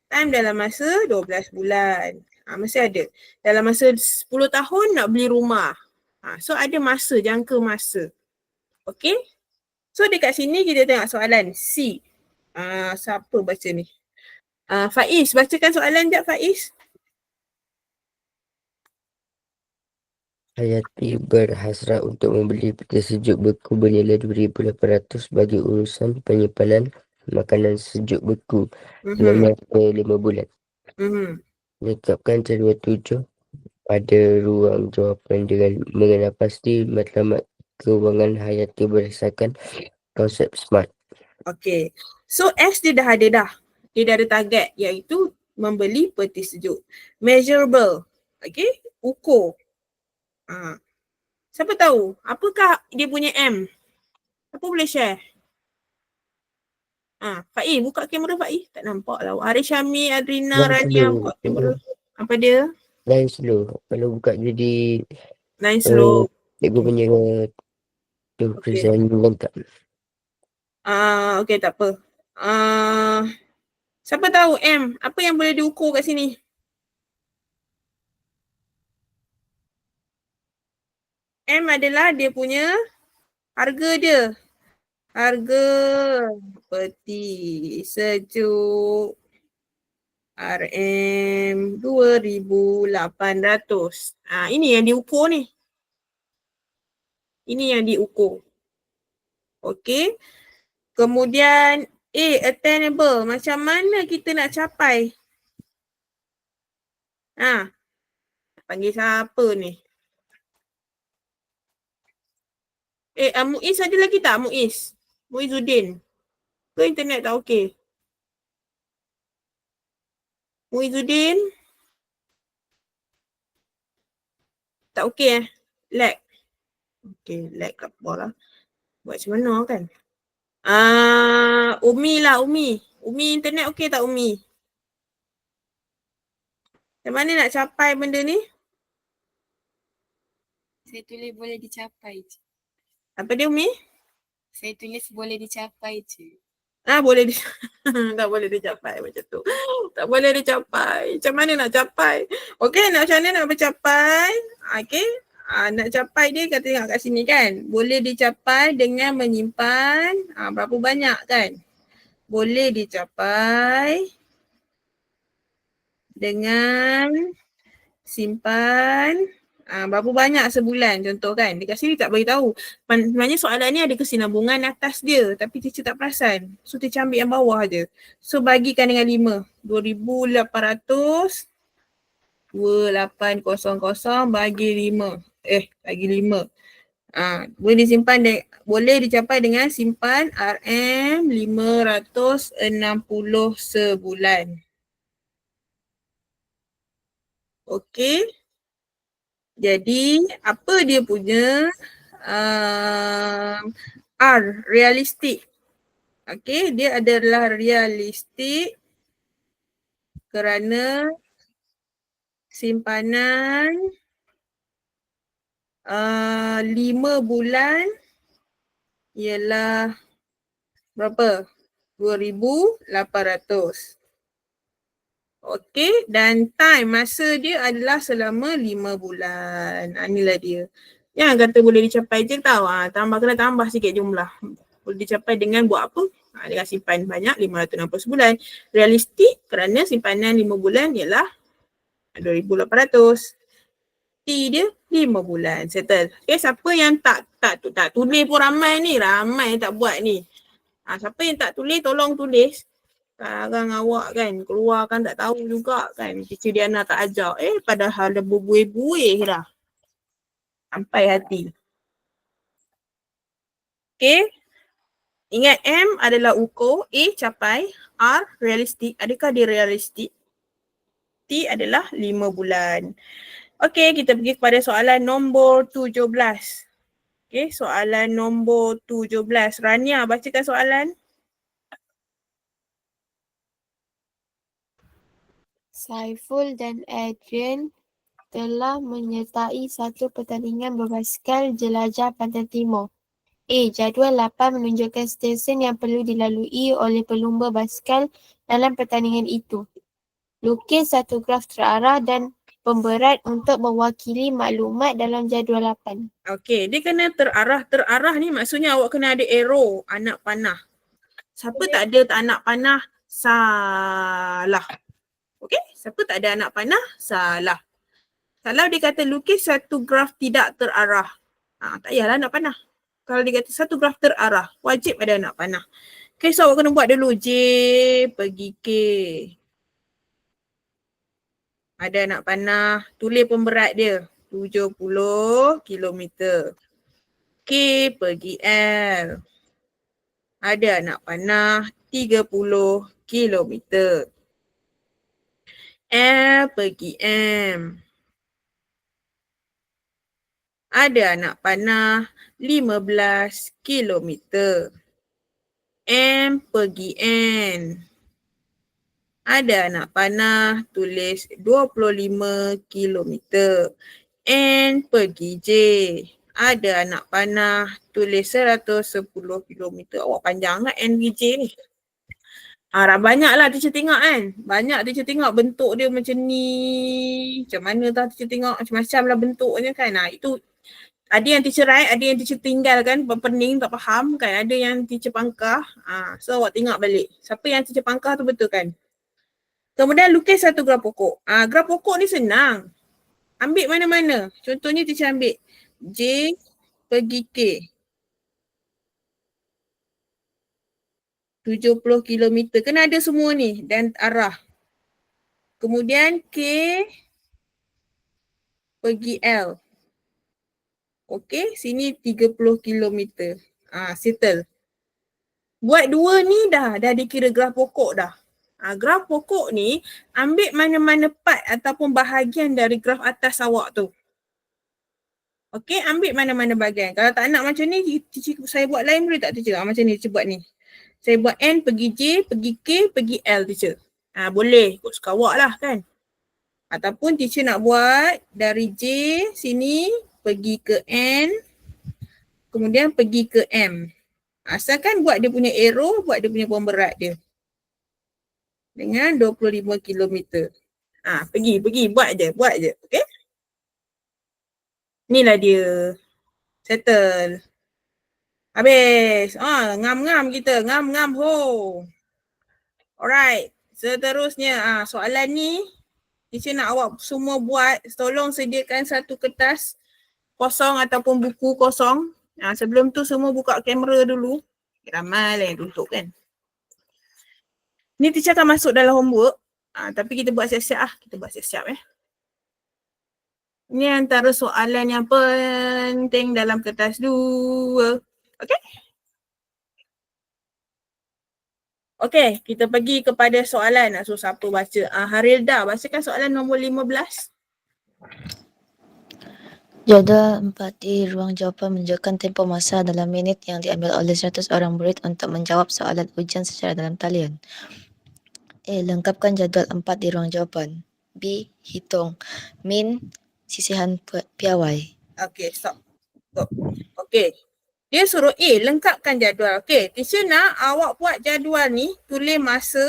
Time dalam masa 12 bulan. Mesti ada. Dalam masa 10 tahun nak beli rumah. So ada masa, jangka masa. Okay. So dekat sini kita tengok soalan C. Siapa baca ni? Faiz, bacakan soalan sekejap Faiz. Hayati berhasrat untuk membeli peti sejuk beku bernilai RM2,800 bagi urusan penyimpanan makanan sejuk beku selama 5 bulan. Lekapkan jadual 7 pada ruang jawapan dengan mengenal pasti matlamat kewangan Hayati berdasarkan konsep SMART. Okay. So S dia dah ada dah. Dia dah ada target iaitu membeli peti sejuk. Measurable. Okay. Ukur. Siapa tahu? Apakah dia punya M? Apa boleh share? Faiz, buka kamera Faiz. Tak nampak lah. Ari Syami, Adrina, Rania buka kamera. Apa dia? Line slow. Kalau buka jadi Line slow. cikgu punya tu present lengkap. Okay, tak apa. Siapa tahu M? Apa yang boleh diukur kat sini? M adalah dia punya harga dia. Harga peti sejuk RM2,800. Ini yang diukur ni. Ini yang diukur. Okey. Kemudian A, attainable. Macam mana kita nak capai? Panggil siapa ni? Muiz ada lagi tak Muiz? Muizuddin. Ke internet tak okey? Muizuddin? Tak okey Lag. Okey, lag kat bawah lah. Buat macam mana kan? Umi lah, Umi. Umi internet okey tak Umi? Macam mana nak capai benda ni? Saya tulis boleh dicapai je. Apa dia Umi? Saya tulis boleh dicapai je. Boleh tak boleh dicapai macam tu. Tak boleh dicapai. Macam mana nak capai? Okey, macam mana nak bercapai? Okey. Nak capai dia kata tengok kat sini kan. Boleh dicapai dengan menyimpan berapa banyak kan? Boleh dicapai dengan simpan berapa banyak sebulan contoh kan. Dekat sini tak beritahu. Sebenarnya soalan ni ada kesinambungan atas dia tapi teacher tak perasan. So teacher ambil yang bawah je. So bagikan dengan 5. 2,800 2800 bagi 5. Bagi 5. Boleh disimpan boleh dicapai dengan simpan RM560 sebulan. Okey. Jadi apa dia punya R, realistik. Okey, dia adalah realistik kerana simpanan 5 bulan ialah berapa? 2,800. Okey, dan time masa dia adalah selama 5 bulan. Inilah dia. Yang kata boleh dicapai je tahu. Kena tambah sikit jumlah. Boleh dicapai dengan buat apa? Dengan simpan banyak 560 sebulan. Realistik kerana simpanan 5 bulan ialah 2,800. T dia 5 bulan. Settle. Okay, siapa yang tak tulis pun ramai ni. Ramai yang tak buat ni. Siapa yang tak tulis tolong tulis. Sekarang awak kan keluar kan tak tahu juga kan. Teacher Diana tak ajar. Padahal dah berbuih-buih dah. Sampai hati. Okay. Ingat M adalah ukur. A capai. R realistik. Adakah dia realistik? T adalah 5 bulan. Okay, kita pergi kepada soalan nombor 17. Okay, soalan nombor 17. Rania, bacakan soalan. Saiful dan Adrian telah menyertai satu pertandingan berbasikal jelajah Pantai Timur. A. Jadual 8 menunjukkan stesen yang perlu dilalui oleh pelumba basikal dalam pertandingan itu. Lukis satu graf terarah dan pemberat untuk mewakili maklumat dalam jadual 8. Okey, dia kena terarah. Terarah ni maksudnya awak kena ada arrow, anak panah. Siapa tak ada anak panah, salah. Okey, siapa tak ada anak panah, salah. Kalau dia kata lukis satu graf tidak terarah. Tak payahlah nak panah. Kalau dia kata satu graf terarah, wajib ada nak panah. Okay, so awak kena buat dulu J pergi K. Ada nak panah, tulis pemberat dia 70 kilometer. K pergi L. Ada nak panah 30 kilometer. L pergi M. Ada anak panah 15 kilometer. M pergi N. Ada anak panah tulis 25 kilometer. N pergi J. Ada anak panah tulis 110 kilometer. Awak panjang kan N pergi J ni. Banyaklah teacher tengok kan. Banyak teacher tengok bentuk dia macam ni. Macam mana tau teacher tengok macam-macam lah bentuknya kan. Itu ada yang teacher write, ada yang teacher tinggal kan, pening tak faham kan. Ada yang teacher pangkah. So awak tengok balik. Siapa yang teacher pangkah tu betul kan. Kemudian lukis satu graf pokok. Graf pokok ni senang. Ambil mana-mana. Contohnya teacher ambil J pergi K. 70 kilometer. Kena ada semua ni dan arah. Kemudian K pergi L. Okey, sini 30 kilometer. Settle. Buat dua ni dah dikira graf pokok dah. Graf pokok ni ambil mana-mana part ataupun bahagian dari graf atas awak tu. Okey, ambil mana-mana bahagian. Kalau tak nak macam ni, saya buat lain boleh tak teacher? Macam ni teacher buat ni. Saya buat N pergi J, pergi K, pergi L teacher. Boleh, ikut suka awak lah kan. Ataupun teacher nak buat dari J sini pergi ke N, kemudian pergi ke M. Asalkan buat dia punya arrow, buat dia punya pemberat dia. Dengan 25 kilometer. Pergi, buat je. Okay. Inilah dia. Settle. Habis. Ngam-ngam kita. Ngam-ngam ho. Alright. Seterusnya. Soalan ni. Teacher nak awak semua buat. Tolong sediakan satu kertas kosong ataupun buku kosong. Sebelum tu semua buka kamera dulu. Ramai lah yang tutup kan. Ni teacher akan masuk dalam homework. Tapi kita buat siap-siap lah. Kita buat siap-siap Ini antara soalan yang penting dalam kertas 2. Okay? Okay, kita pergi kepada soalan. So, siapa baca? Harilda, bacakan soalan nombor 15. Jadual 4 di ruang jawapan menunjukkan tempoh masa dalam minit yang diambil oleh 100 orang murid untuk menjawab soalan ujian secara dalam talian. A. Lengkapkan jadual 4 di ruang jawapan. B. Hitung min sisihan piawai. Okay, stop. Okay. Dia suruh A, lengkapkan jadual. Okay, teacher nak awak buat jadual ni, tulis masa,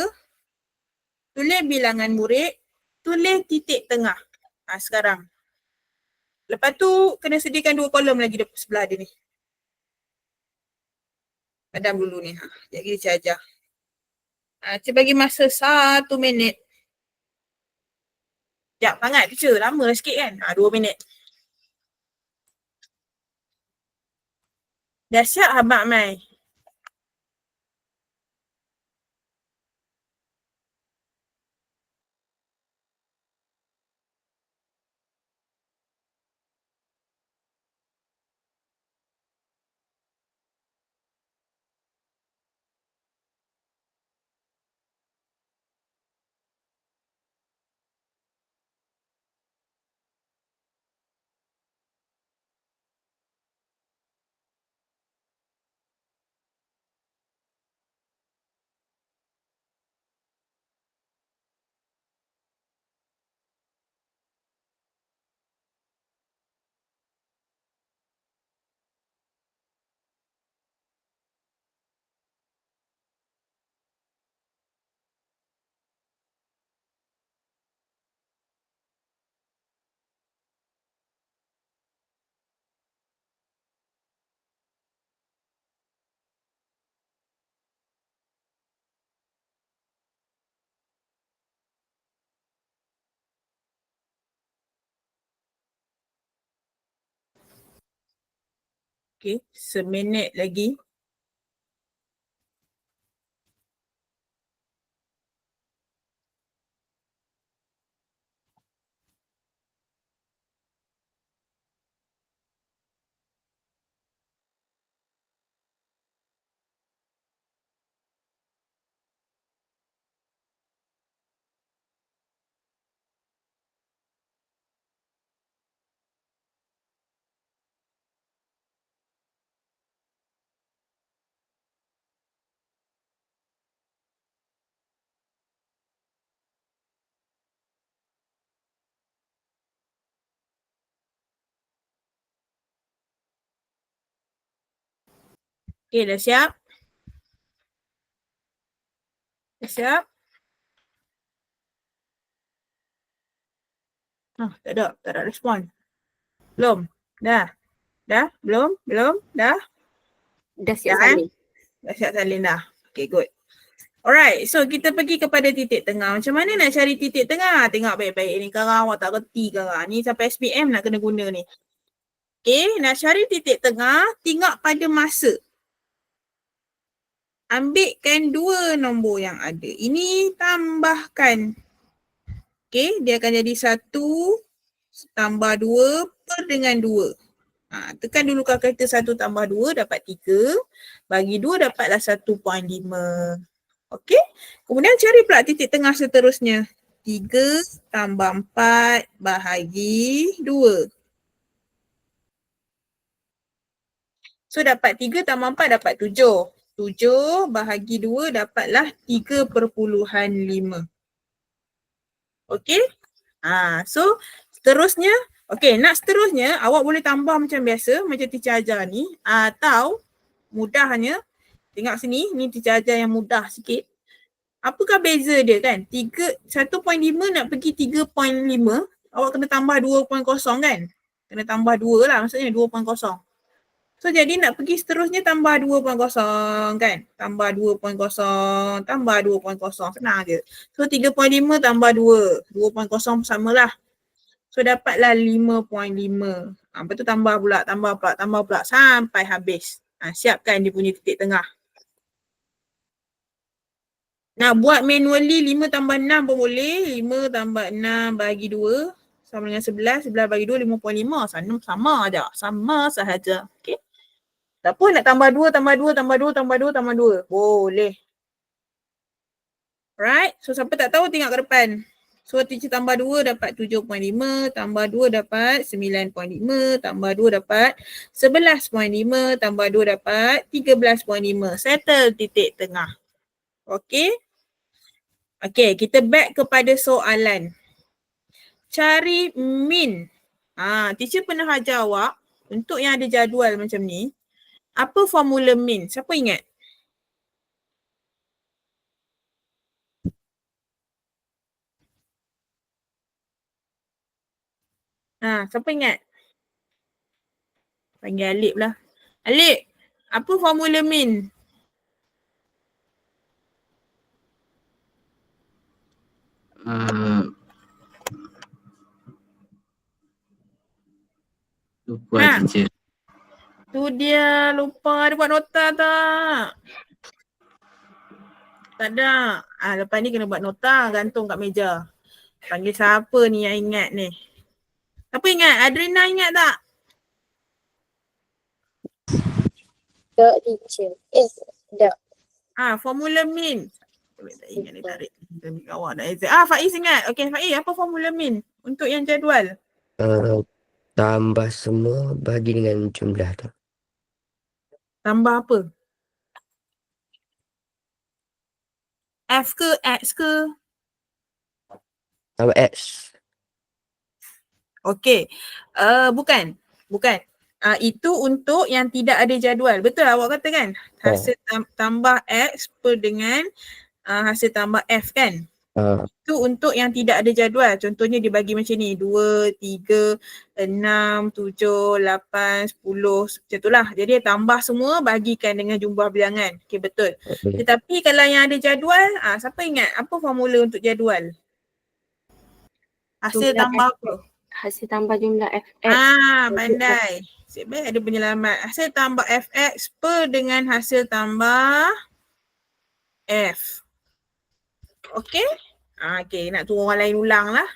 tulis bilangan murid, tulis titik tengah. Sekarang. Lepas tu, kena sediakan 2 kolom lagi depan sebelah dia ni. Padam dulu ni. Jadi teacher ajar. Teacher bagi masa 1 minit. Sekejap, sangat teacher. Lama sikit kan? 2 minit. Dah siap Abang Mai? Okey, seminit lagi. Okey, dah siap? Dah siap? Tak ada respon. Belum? Dah? Dah? Belum? Belum? Dah? Dah siap Dah kan? salin. Dah siap salin dah. Okay, good. Alright, so kita pergi kepada titik tengah. Macam mana nak cari titik tengah? Tengok baik-baik ni. Karang awak tak reti karang. Ni sampai SPM nak kena guna ni. Okay, nak cari titik tengah, tengok pada masa. Ambilkan dua nombor yang ada. Ini tambahkan. Okay, dia akan jadi 1 tambah 2 per dengan 2. Tekan dulu kalkulator 1 tambah 2 dapat 3. Bagi 2 dapatlah 1.5. Okey. Kemudian cari pula titik tengah seterusnya. 3 tambah 4 bahagi 2. So dapat 3 tambah 4 dapat 7. 7 bahagi 2 dapatlah 3.5. Okey. So seterusnya, okey, nak seterusnya awak boleh tambah macam biasa, macam teacher ajar ni, atau mudahnya, tengok sini, ni teacher ajar yang mudah sikit. Apakah beza dia kan? 1.5 nak pergi 3.5, awak kena tambah 2.0 kan? Kena tambah 2 lah, maksudnya 2.0. So jadi nak pergi seterusnya tambah 2.0 kan? Tambah 2.0, tambah 2.0, senang je. So 3.5 tambah 2, 2.0 samalah. So dapatlah 5.5. Lepas tu tambah pula sampai habis. Siapkan dia punya titik tengah. Nak buat manually 5 tambah 6 pun boleh. 5 tambah 6 bagi 2 sama dengan 11. 11 bagi 2, 5.5. Sama aja. Sama sahaja. Okay. Tak apa nak tambah 2, tambah 2, tambah 2, tambah 2, tambah 2. Boleh. Right. So siapa tak tahu tengok ke depan. So teacher tambah 2 dapat 7.5. Tambah 2 dapat 9.5. Tambah 2 dapat 11.5. Tambah 2 dapat 13.5. Settle titik tengah. Okay. Okay, kita back kepada soalan. Cari min. Teacher pernah ajar awak untuk yang ada jadual macam ni. Apa formula min? Siapa ingat? Siapa ingat? Panggil Alip lah. Alip, apa formula min? Lupa teacher. Tu dia, lupa. Ada buat nota tak? Tak ada. Lepas ni kena buat nota, gantung kat meja. Panggil siapa ni yang ingat ni? Siapa ingat? Adrina ingat tak? Tak, teacher. Tak. Formula min. Tak ingat ni tarik. Awak nak exam. Faiz ingat. Okay, Faiz, apa formula min untuk yang jadual? Tambah semua bagi dengan jumlah tu. Tambah apa? F ke X ke? Tambah X. Okay. Bukan. Itu untuk yang tidak ada jadual. Betul awak kata kan? Hasil tambah X per dengan hasil tambah F kan? Itu untuk yang tidak ada jadual. Contohnya dia bagi macam ni. 2, 3, 6, 7, 8, 10. Macam tu lah. Jadi tambah semua bagikan dengan jumlah bilangan. Okay, betul. Tetapi kalau yang ada jadual, siapa ingat apa formula untuk jadual? Hasil tambah apa? hasil tambah jumlah fx. Pandai. Nasib baik ada penyelamat. Hasil tambah fx per dengan hasil tambah f. Okey? Okey, nak tunggu orang lain ulang lah.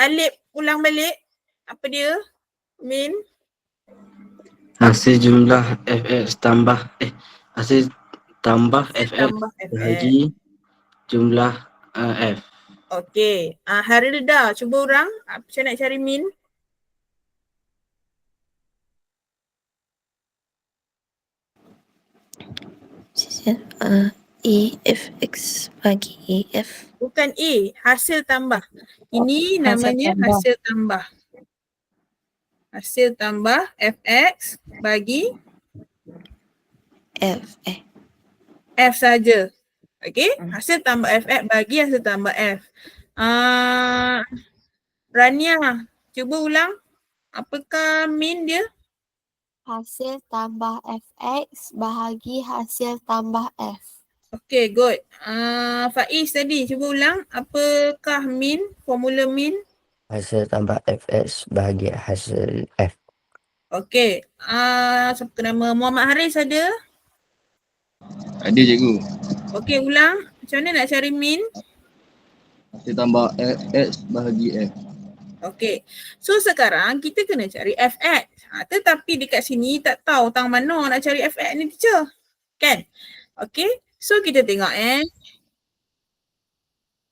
Alip ulang balik. Apa dia? Min? Hasil jumlah fx tambah hasil tambah fx Tambah fx. bahagi jumlah f. Okey. Harilda, cuba orang. Saya nak cari min. EFX bagi EF. Bukan A, hasil tambah. Ini namanya hasil tambah. Hasil tambah fx bagi F. f saja. Okey, hasil tambah fx bagi hasil tambah f. Rania, cuba ulang. Apakah min dia? Hasil tambah fx bahagi hasil tambah f. Okey, good. Faiz tadi, cuba ulang. Apakah min, formula min? Hasil tambah fx bahagi hasil f. Okey. Siapa nama? Muhammad Haris ada? Ada cikgu. Okey, ulang. Macam mana nak cari min? Hasil tambah X bahagi F. Okey. So sekarang kita kena cari fx. Tetapi dekat sini tak tahu tang mana nak cari fx ni teacher. Kan? Okey. So kita tengok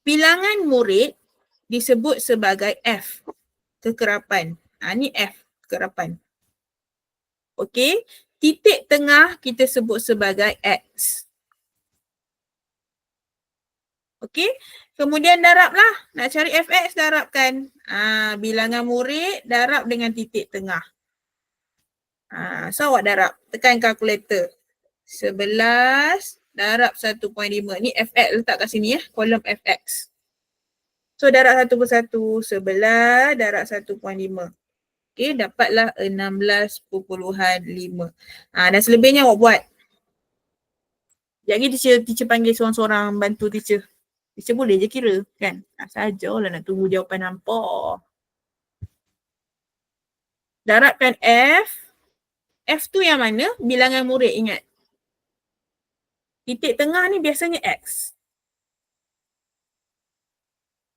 bilangan murid disebut sebagai f. Kekerapan. Ni f. Kekerapan. Okey. Titik tengah kita sebut sebagai x. Okey. Kemudian darablah. Nak cari fx darabkan. Bilangan murid darab dengan titik tengah. So awak darab. Tekan kalkulator. 11 darab 1.5. Ni fx letak kat sini kolom fx. So darab satu persatu. 11 darab 1.5. Okey, dapatlah 16.5. Dan selebihnya awak buat. Jadi teacher panggil seorang-seorang bantu teacher. Teacher boleh je kira kan. Sajalah nak tunggu jawapan hampa. Darabkan F. F tu yang mana? Bilangan murid, ingat. Titik tengah ni biasanya X.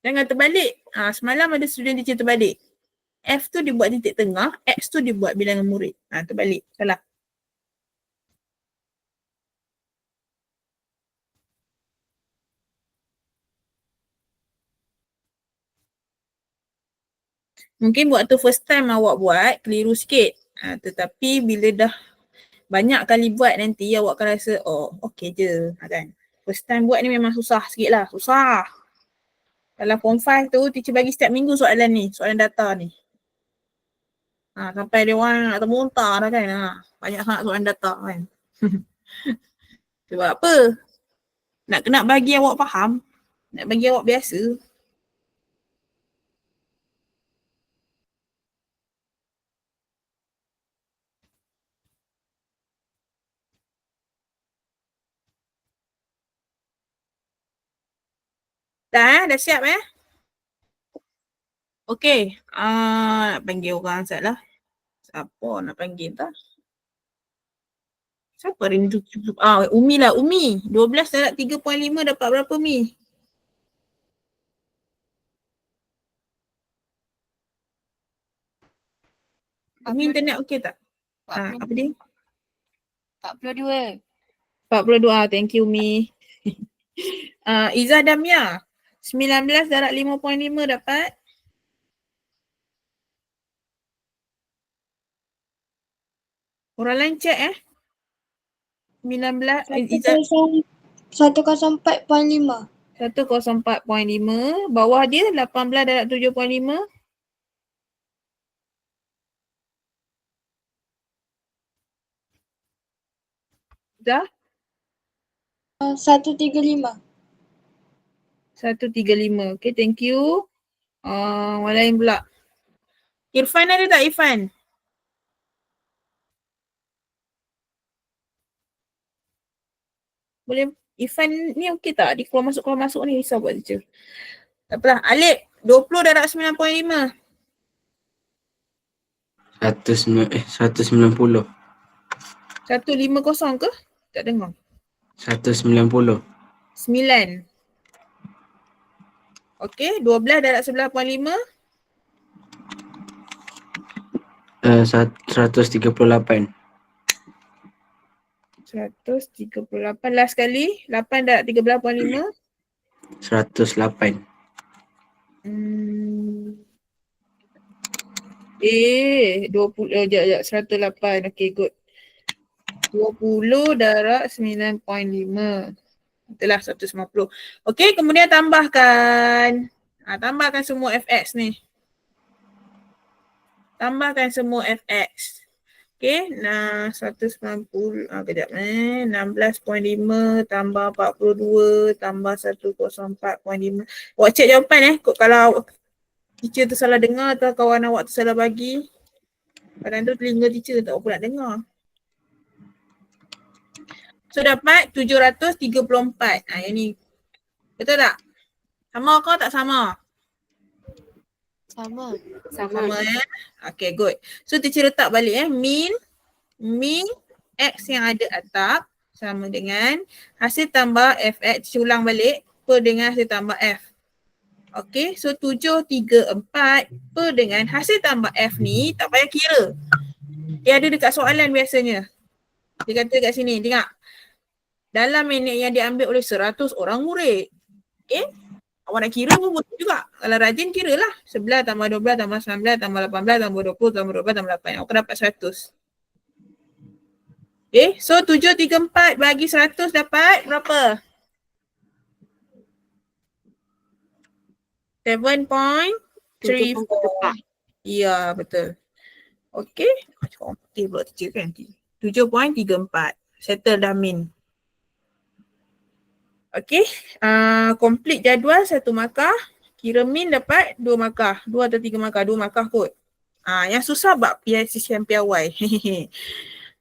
Jangan terbalik. Semalam ada student teacher terbalik. F tu dibuat titik tengah, X tu dibuat bilangan murid. Terbalik. Salah. Mungkin waktu first time awak buat, keliru sikit. Tetapi bila dah banyak kali buat nanti awak akan rasa, oh okey je. Kan? First time buat ni memang susah sikit lah. Susah. Dalam form 5 tu, teacher bagi setiap minggu soalan ni. Soalan data ni. Sampai dia orang nak termuntah dah kan. Banyak sangat soalan data kan. Sebab apa? Nak bagi awak faham. Nak bagi awak biasa. Dah siap Okey. Nak panggil orang salah. Siapa nak panggil tak? Siapa rindu? Umi lah, Umi. 12 darab 3.5 dapat berapa Mi? Umi internet okey tak? Apa dia? 42. 42. Thank you Mi. Izzah Damia. 19 darab 5.5 dapat? Orang lain check 19 Izzah 104.5. 104.5. Bawah dia 18 darab 7.5. Dah? 135. 135. Okay, thank you. Orang lain pula. Irfan ada tak Irfan? Boleh, Irfan ni okey tak? Dia keluar masuk ni risau buat teacher. Tak apalah. Alip, 20 darab 9.5. 190. 150 ke? Tak dengar. 190. 9. Okey, 12 darab 11.5. 138. 138. Last kali, 8 darab 13.5. 108. Hmm. 20, sekejap, 108. Okay, good. 20 darab 9.5. Itulah 150. Okay, kemudian tambahkan. Tambahkan semua fx ni. Tambahkan semua fx. Okay, nah 190, kejap 16.5 tambah 42 tambah 104.5. Awak cek jawapan kalau teacher tu salah dengar atau kawan awak tu salah bagi. Kadang tu telinga teacher tak apa nak dengar. So dapat 734. Yang ni. Betul tak? Sama ke tak sama? Sama. Sama Okay, good. So teacher letak balik min x yang ada atap sama dengan hasil tambah fx, teacher ulang balik per dengan hasil tambah f. Okay, so 734 per dengan hasil tambah f ni tak payah kira. Dia ada dekat soalan biasanya. Dia kata kat sini, tengok. Dalam minit yang diambil oleh 100 orang murid. Okay, awak nak kira pun boleh juga. Kalau rajin kiralah. 11 tambah 12 tambah 19 tambah 18 tambah 20 tambah 12 tambah 8. Awak dapat 100. Okay, so 734 bagi 100 dapat berapa? 7.34. Ya, betul. Okay. Okay pula teacher kan. 7.34. Settle dah min. Okay. Complete jadual 1 markah. Kira min dapat 2 markah. 2 atau 3 markah. 2 markah kot. Yang susah bab sisihan piawai.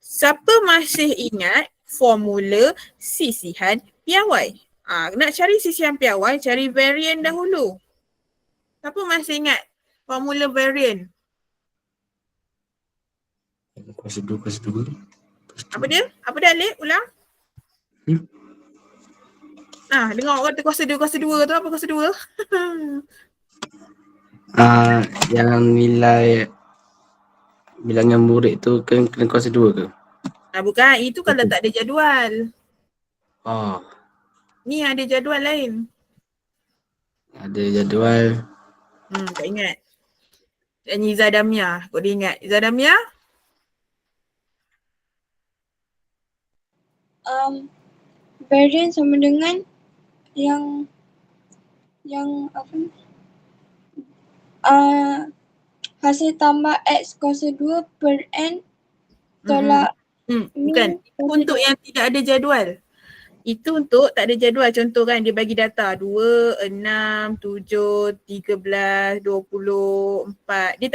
Siapa masih ingat formula sisihan piawai? Nak cari sisihan piawai, cari varian dahulu. Siapa masih ingat formula varian? Kuasa 2. Apa dia? Apa dia Alip? Ulang. Dengar orang kata kuasa 2 tu. Apa kuasa 2? Yang nilai bilangan murid tu kena kuasa 2 ke? Bukan. Itu kalau tak ada jadual. Oh, Ni ada jadual lain. ada jadual. Tak ingat. Dan Izzah Damia. Kau dia ingat. Izzah Damia? Varian sama dengan yang apa ni? Hasil tambah x kuasa 2 per n tolak Bukan. Untuk yang tidak ada jadual. Itu untuk tak ada jadual. Contoh kan dia bagi data 2, 6, 7, 13, 20, 4. Dia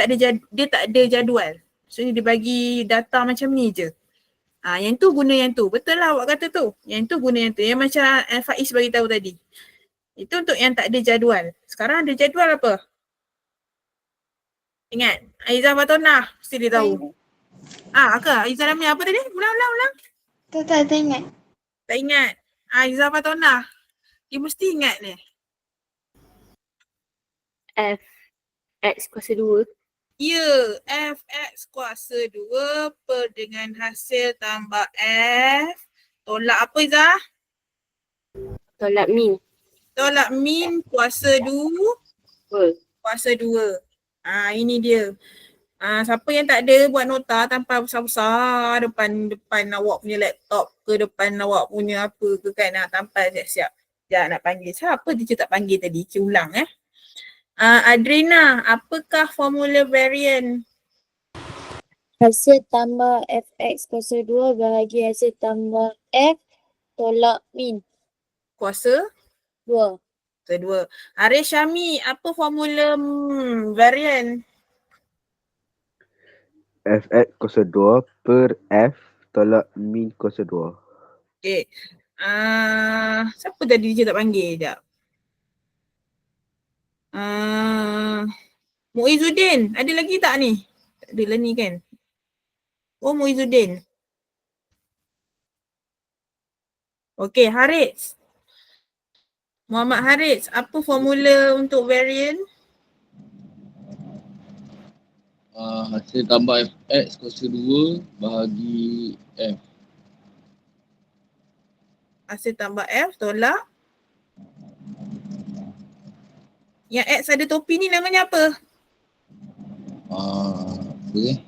tak ada jadual. Maksudnya dia bagi data macam ni je. Yang tu guna yang tu. Betul lah awak kata tu. Yang tu guna yang tu. Yang macam Faiz bagi tahu tadi. Itu untuk yang tak ada jadual. Sekarang ada jadual apa? Ingat? Aizah Fatona mesti dia tahu. Aizah Damia apa tadi? Ulang. Tak ingat. Tak ingat. Aizah Fatona. Dia mesti ingat ni. F X kuasa 2. Ya, fx kuasa 2 per dengan hasil tambah f. Tolak apa Izzah? Tolak min. Tolak min kuasa 2. Kuasa 2. Ini dia. Siapa yang tak ada buat nota tanpa besar-besar depan awak punya laptop ke depan awak punya apa ke kan, tampal siap-siap. Sekejap nak panggil. Siapa teacher tak panggil tadi? Teacher ulang Adrina, apakah formula varian? Hasil tambah fx kuasa 2 bahagi hasil tambah f tolak min. Kuasa? 2. Kuasa 2. Arif Syami, apa formula varian? Fx kuasa 2 per F tolak min kuasa 2. Okay. Siapa tadi dia tak panggil? Sekejap. Muizuddin, ada lagi tak ni? Tak ada lah ni kan? Oh, Muizuddin. Okey, Harith. Muhammad Harith, apa formula untuk variant? Hasil tambah fx kuasa 2 bahagi f. Hasil tambah F tolak. Yang X ada topi ni namanya apa? Apa eh?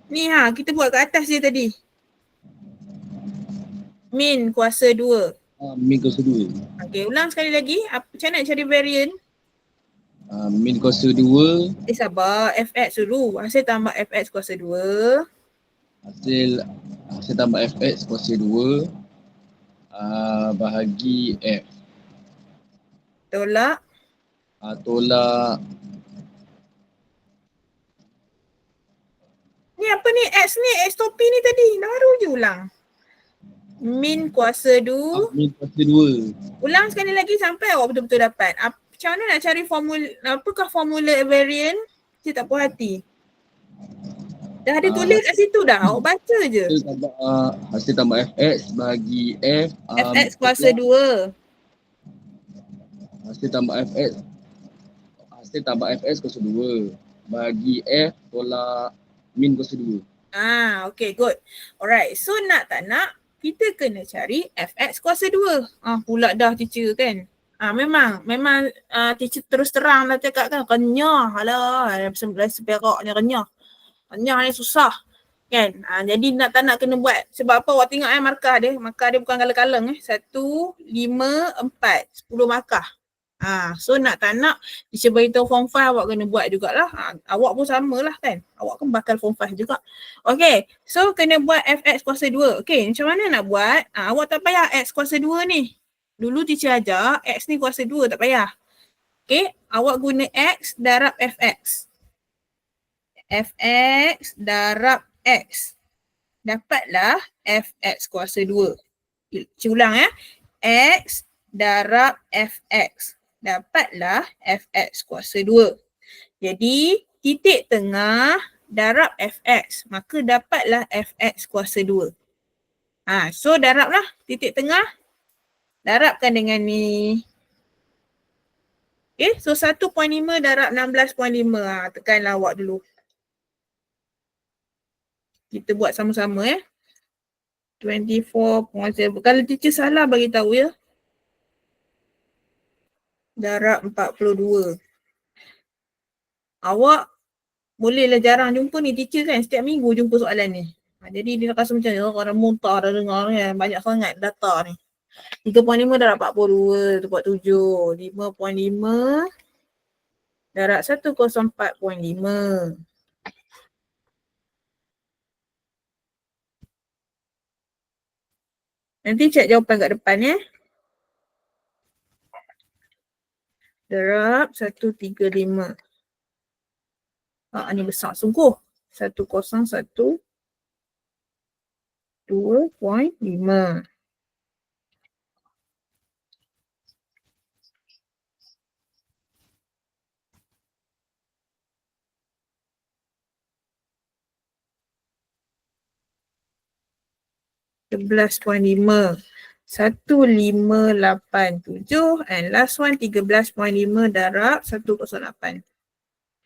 Ni kita buat kat atas je tadi. Min kuasa 2. Min kuasa 2. Okey, ulang sekali lagi. Macam mana nak cari variant? Min kuasa 2. Sabar, fx dulu. Hasil tambah fx kuasa 2. Hasil tambah fx kuasa 2 bahagi f. Tolak. Tolak. Ni apa ni? X ni, X topi ni tadi. Baru je ulang. Min kuasa 2. Min kuasa 2. Ulang sekali lagi sampai awak betul-betul dapat. Macam mana nak cari formula, apakah formula variant? Cik tak puas hati. Dah ada tulis kat situ dah. Awak baca je. Hasil tambah fx bahagi f. Fx kuasa 2. Hasil tambah fx kuasa 2 bahagi f tolak min kuasa 2. Okay, good. Alright, so nak tak nak, kita kena cari fx kuasa 2. Pula dah teacher kan. Memang teacher terus terang lah cakap kan, kenyah lah. Seperaknya kenyah. Kenyah ni susah. Kan? Jadi nak tak nak kena buat. Sebab apa awak tengok markah dia. Markah dia bukan kaleng-kaleng 1, 5, 4. 10 markah. So nak tak nak, teacher beritahu form 5 awak kena buat jugalah. Awak pun samalah kan. Awak kan bakal form 5 juga. Okay, so kena buat fx kuasa 2. Okay, macam mana nak buat? Awak tak payah x kuasa 2 ni. Dulu teacher ajar, x ni kuasa 2, tak payah. Okay, awak guna x darab fx. Fx darab x. Dapatlah fx kuasa 2. Cik ulang x darab fx. Dapatlah fx kuasa 2. Jadi titik tengah darab fx. Maka dapatlah fx kuasa 2. So darablah titik tengah. Darabkan dengan ni. Okay, so 1.5 darab 16.5. Tekanlah awak dulu. Kita buat sama-sama 24.7. Kalau teacher salah bagi tahu ya. Darab 42. Awak bolehlah jarang jumpa ni teacher kan. Setiap minggu jumpa soalan ni. Jadi dia rasa macam orang muntah dah dengar ni. Banyak sangat data ni. 3.5 darab 42. 7. 5.5 darab 104.5. Nanti cek jawapan kat depan Darab 135. Ni besar sungguh. 101. 2.5. $11.5. 1587 and last one 13.5 darab 108.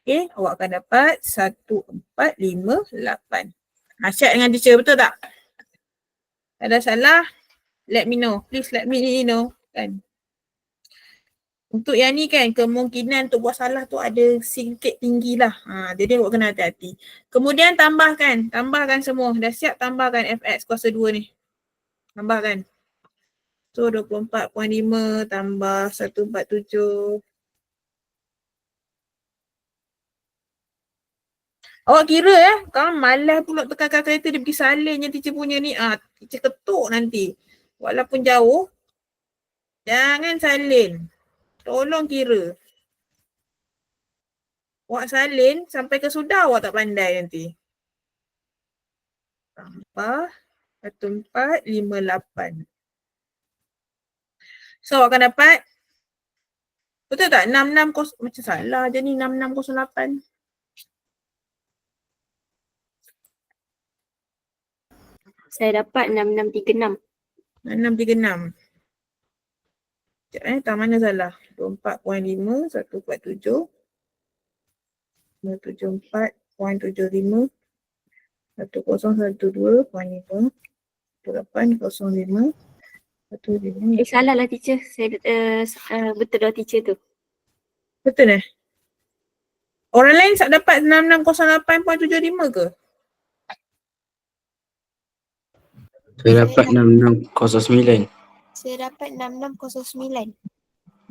Okay, awak akan dapat 1458. Check dengan teacher, betul tak? Ada salah, let me know. Please let me know. Kan? Untuk yang ni kan, kemungkinan untuk buat salah tu ada sikit tinggi lah. Jadi awak kena hati-hati. Kemudian tambahkan semua. Dah siap tambahkan fx kuasa 2 ni. Tambahkan. So 24.5 tambah 147. Awak kira kau malas pula tekan kalkulator dia pergi salin yang teacher punya ni. Teacher ketuk nanti. Walaupun jauh, jangan salin. Tolong kira. Awak salin sampai ke sudah awak tak pandai nanti. Tambah 1458. So awak akan dapat Betul tak? 66 macam salah je ni 6608. Saya dapat 6636. 6636. Sekejap tak mana salah. 24.5, 147. 274.75. 1012.5. 805. 15. Salah lah teacher. Saya betul dah teacher tu. Betul Orang lain dapat 6608.75 ke? Saya dapat 6609. Saya dapat 6609.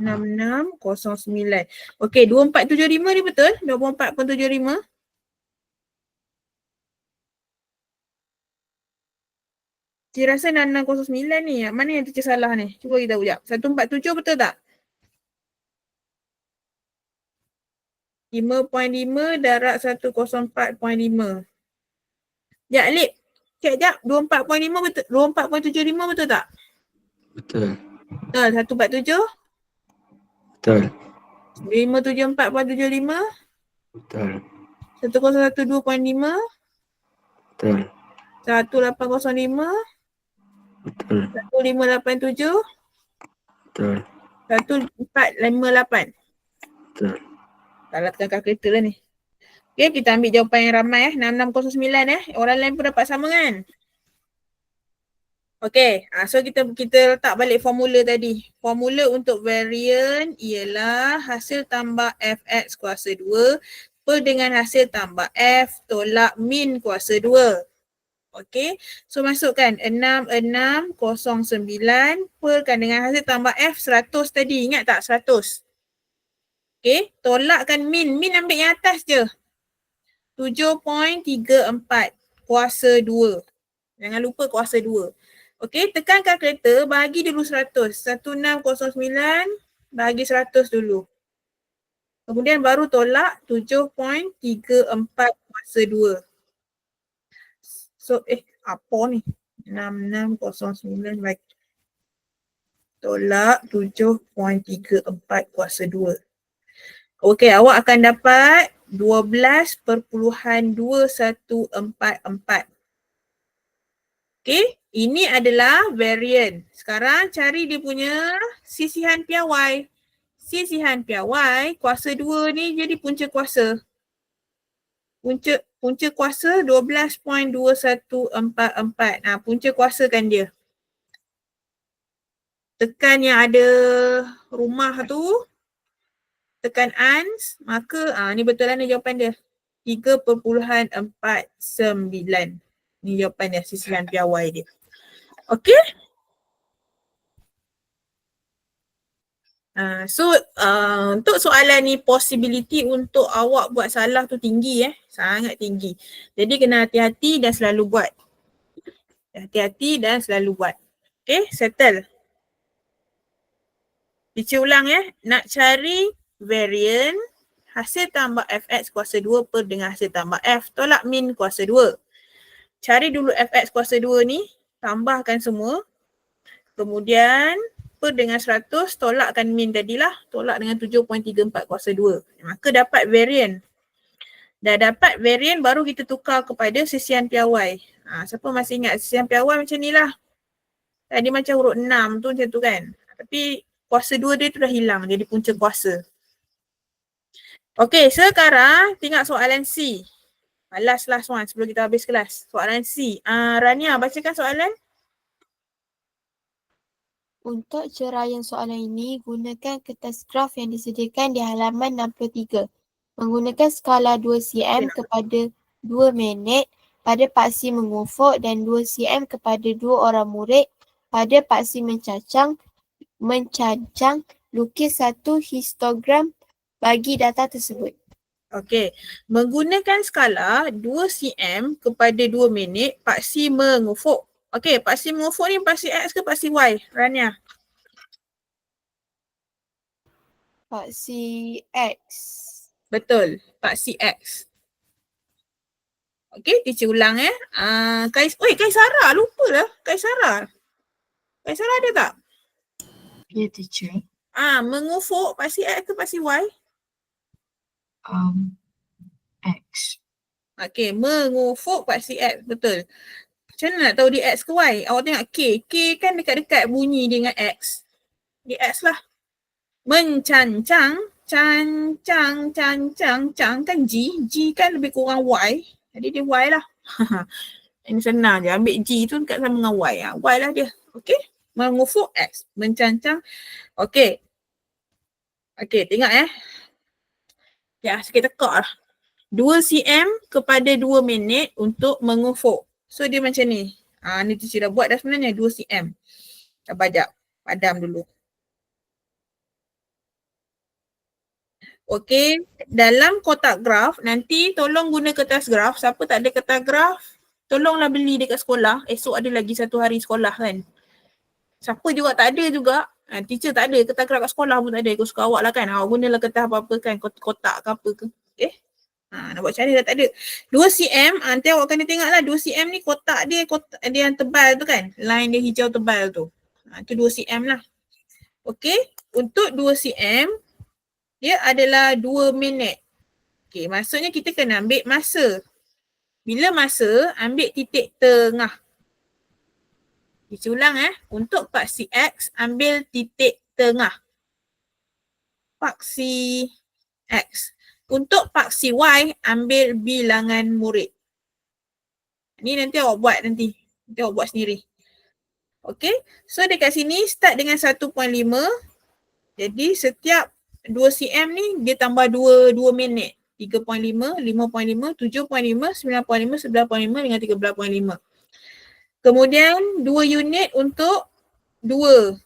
6609. Okey, 2475 ni betul? 24.75. Cik rasa 6609 ni, mana yang teacher salah ni? Cuba kita tahu sekejap. 147 betul tak? 5.5 darab 104.5. Sekejap Alip. Sekejap. 24.5 betul. 24.75 betul tak? Betul. Betul. 147. Betul. 574.75. Betul. 1012.5. Betul. 1805. Betul. 1587. Betul. 1458. Betul. Salah tekan kalkulator lah ni. Okay, kita ambil jawapan yang ramai 6609 Orang lain pun dapat sama kan? Okay, so kita letak balik formula tadi. Formula untuk varian ialah hasil tambah fx kuasa 2 per dengan hasil tambah f tolak min kuasa 2. Okay, so masukkan 6609 perkan dengan hasil tambah f 100 tadi. Ingat tak 100? Okay, tolakkan min. Min ambil yang atas je. 7.34 kuasa 2. Jangan lupa kuasa 2. Okay, tekan kalkulator, bagi dulu 100. 1609 bagi 100 dulu. Kemudian baru tolak 7.34 kuasa 2. So, apa ni? 6609 bagi tolak 7.34 kuasa 2. Okey, awak akan dapat 12.2144. Okey, ini adalah varian. Sekarang cari dia punya sisihan piawai. Sisihan piawai kuasa 2 ni jadi punca kuasa. Punca kuasa 12.2144. Punca kuasakan dia. Tekan yang ada rumah tu. Tekan ans, maka ni betul lah ni jawapan dia. 3.49. Ni jawapan dia, sisihan piawai dia. Okey? So untuk soalan ni possibility untuk awak buat salah tu tinggi sangat tinggi. Jadi kena hati-hati dan selalu buat. Hati-hati dan selalu buat. Okay, settle. Teacher ulang nak cari varian hasil tambah fx kuasa 2 per dengan hasil tambah f tolak min kuasa 2. Cari dulu fx kuasa 2 ni, tambahkan semua. Kemudian per dengan 100 tolakkan min tadilah, tolak dengan 7.34 kuasa 2. Maka dapat varian. Dah dapat varian baru kita tukar kepada sisihan piawai. Siapa masih ingat sisihan piawai macam ni lah. Tadi macam huruf 6 tu macam tu kan. Tapi kuasa 2 dia tu dah hilang, jadi punca kuasa. Okey, sekarang tengok soalan C. Last one sebelum kita habis kelas. Soalan C. Rania, bacakan soalan. Untuk ceraian soalan ini, gunakan kertas graf yang disediakan di halaman 63. Menggunakan skala 2 cm kepada 2 minit pada paksi mengufuk dan 2 cm kepada 2 orang murid pada paksi mencacang, lukis satu histogram bagi data tersebut. Okey, menggunakan skala 2 cm kepada 2 minit paksi mengufuk. Okey, paksi mengufuk ni paksi X ke paksi Y? Rania. Paksi X. Betul, paksi X. Okey, teacher ulang Kaisara, lupa lah. Kaisara ada tak? Ya, teacher. Mengufuk pasti X ke pasti Y? X. Okay, mengufuk pasti X, betul. Macam mana nak tahu dia X ke Y? Awak tengok K. K kan dekat-dekat bunyi dengan X. Dia X lah. Mencancang, cancang kan G. G kan lebih kurang Y. Jadi dia Y lah. Ini senang je. Ambil G tu dekat sama dengan Y. Y lah dia. Okay. Mengufuk X. Mencancang. Okay. Okay, tengok Ya, kita tekak lah. 2 cm kepada 2 minit untuk mengufuk. So dia macam ni. Ni teacher dah buat dah sebenarnya 2 cm. Dah bajak. Padam dulu. Okay, dalam kotak graf, nanti tolong guna kertas graf. Siapa tak ada kertas graf, tolonglah beli dekat sekolah. Esok ada lagi 1 hari sekolah kan. Siapa juga tak ada juga. Teacher tak ada, kertas graf kat sekolah pun tak ada. Ikut suka awak lah kan. Awak gunalah kertas apa-apa kan, kotak ke apa ke. Okay. Nak buat macam ni dah tak ada. 2 cm, nanti awak kena tengok lah 2 cm ni kotak dia yang tebal tu kan. Line dia hijau tebal tu. Itu 2 cm lah. Okay, untuk 2 cm, dia adalah 2 minit. Okay, maksudnya kita kena ambil masa. Bila masa, ambil titik tengah. Kita ulang untuk paksi X, ambil titik tengah. Paksi X. Untuk paksi Y, ambil bilangan murid. Ni nanti awak buat nanti. Nanti awak buat sendiri. Okay. So dekat sini start dengan 1.5. Jadi setiap 2 cm ni dia tambah 2 minit. 3.5, 5.5, 7.5, 9.5, 11.5 dengan 13.5. Kemudian 2 unit untuk 2.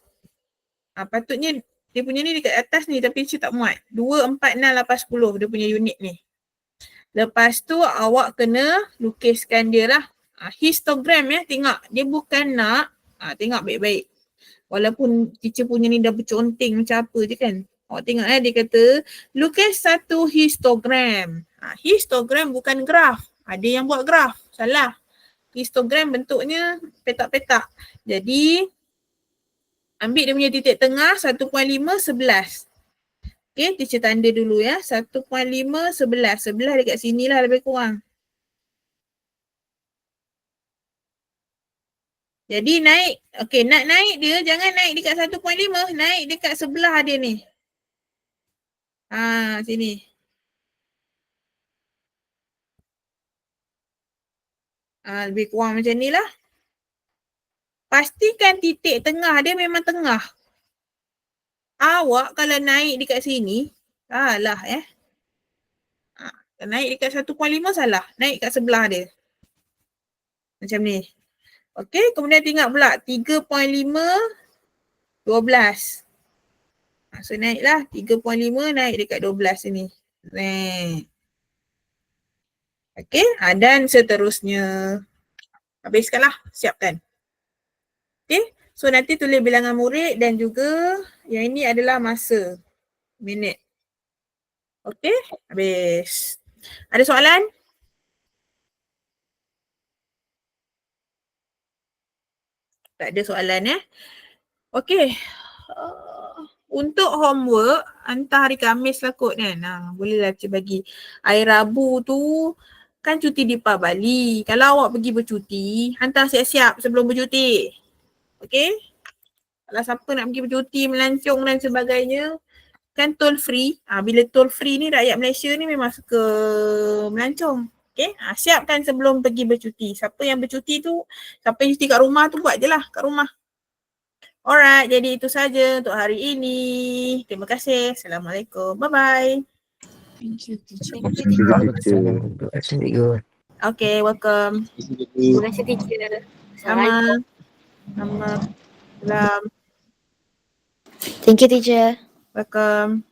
Patutnya dia punya ni dekat atas ni tapi saya tak muat. 2, 4, 6, 8, 10 dia punya unit ni. Lepas tu awak kena lukiskan dia lah. Histogram tengok. Dia bukan nak. Tengok baik-baik. Walaupun teacher punya ni dah berconteng macam apa je kan. Awak tengok dia kata lukis satu histogram. Histogram bukan graf. Ada yang buat graf. Salah. Histogram bentuknya petak-petak. Jadi ambil dia punya titik tengah 1.5, 11. Okay, teacher tanda dulu 1.5, 11. 11 dekat sini lah lebih kurang. Jadi naik. Okay, nak naik dia jangan naik dekat 1.5. Naik dekat sebelah dia ni. Sini. Lebih kurang macam ni lah. Pastikan titik tengah dia memang tengah. Awak kalau naik dekat sini, salah naik dekat 1.5 salah. Naik kat sebelah dia. Macam ni. Okey, kemudian tengok pula 3.5, 12. So naiklah 3.5 naik dekat 12 sini. Okey, dan seterusnya. Habiskanlah, siapkan. Okey, so nanti tulis bilangan murid dan juga yang ini adalah masa. Minit. Okey, habis. Ada soalan? Tak ada soalan Okey. Untuk homework, hantar hari Khamis lah kot kan. Bolehlah cikgu bagi. Hari Rabu tu kan cuti di Bali. Kalau awak pergi bercuti, hantar siap-siap sebelum bercuti. Okey? Kalau siapa nak pergi bercuti, melancong dan sebagainya, kan toll free. Bila toll free ni rakyat Malaysia ni memang suka melancong. Okay, siapkan sebelum pergi bercuti. Siapa yang bercuti tu, siapa yang cuti kat rumah tu buat je lah kat rumah. Alright, jadi itu saja untuk hari ini. Terima kasih. Assalamualaikum. Bye-bye. Thank you, teacher. Okay, welcome. Terima kasih teacher. Sama. Salam. Thank you, teacher. Welcome.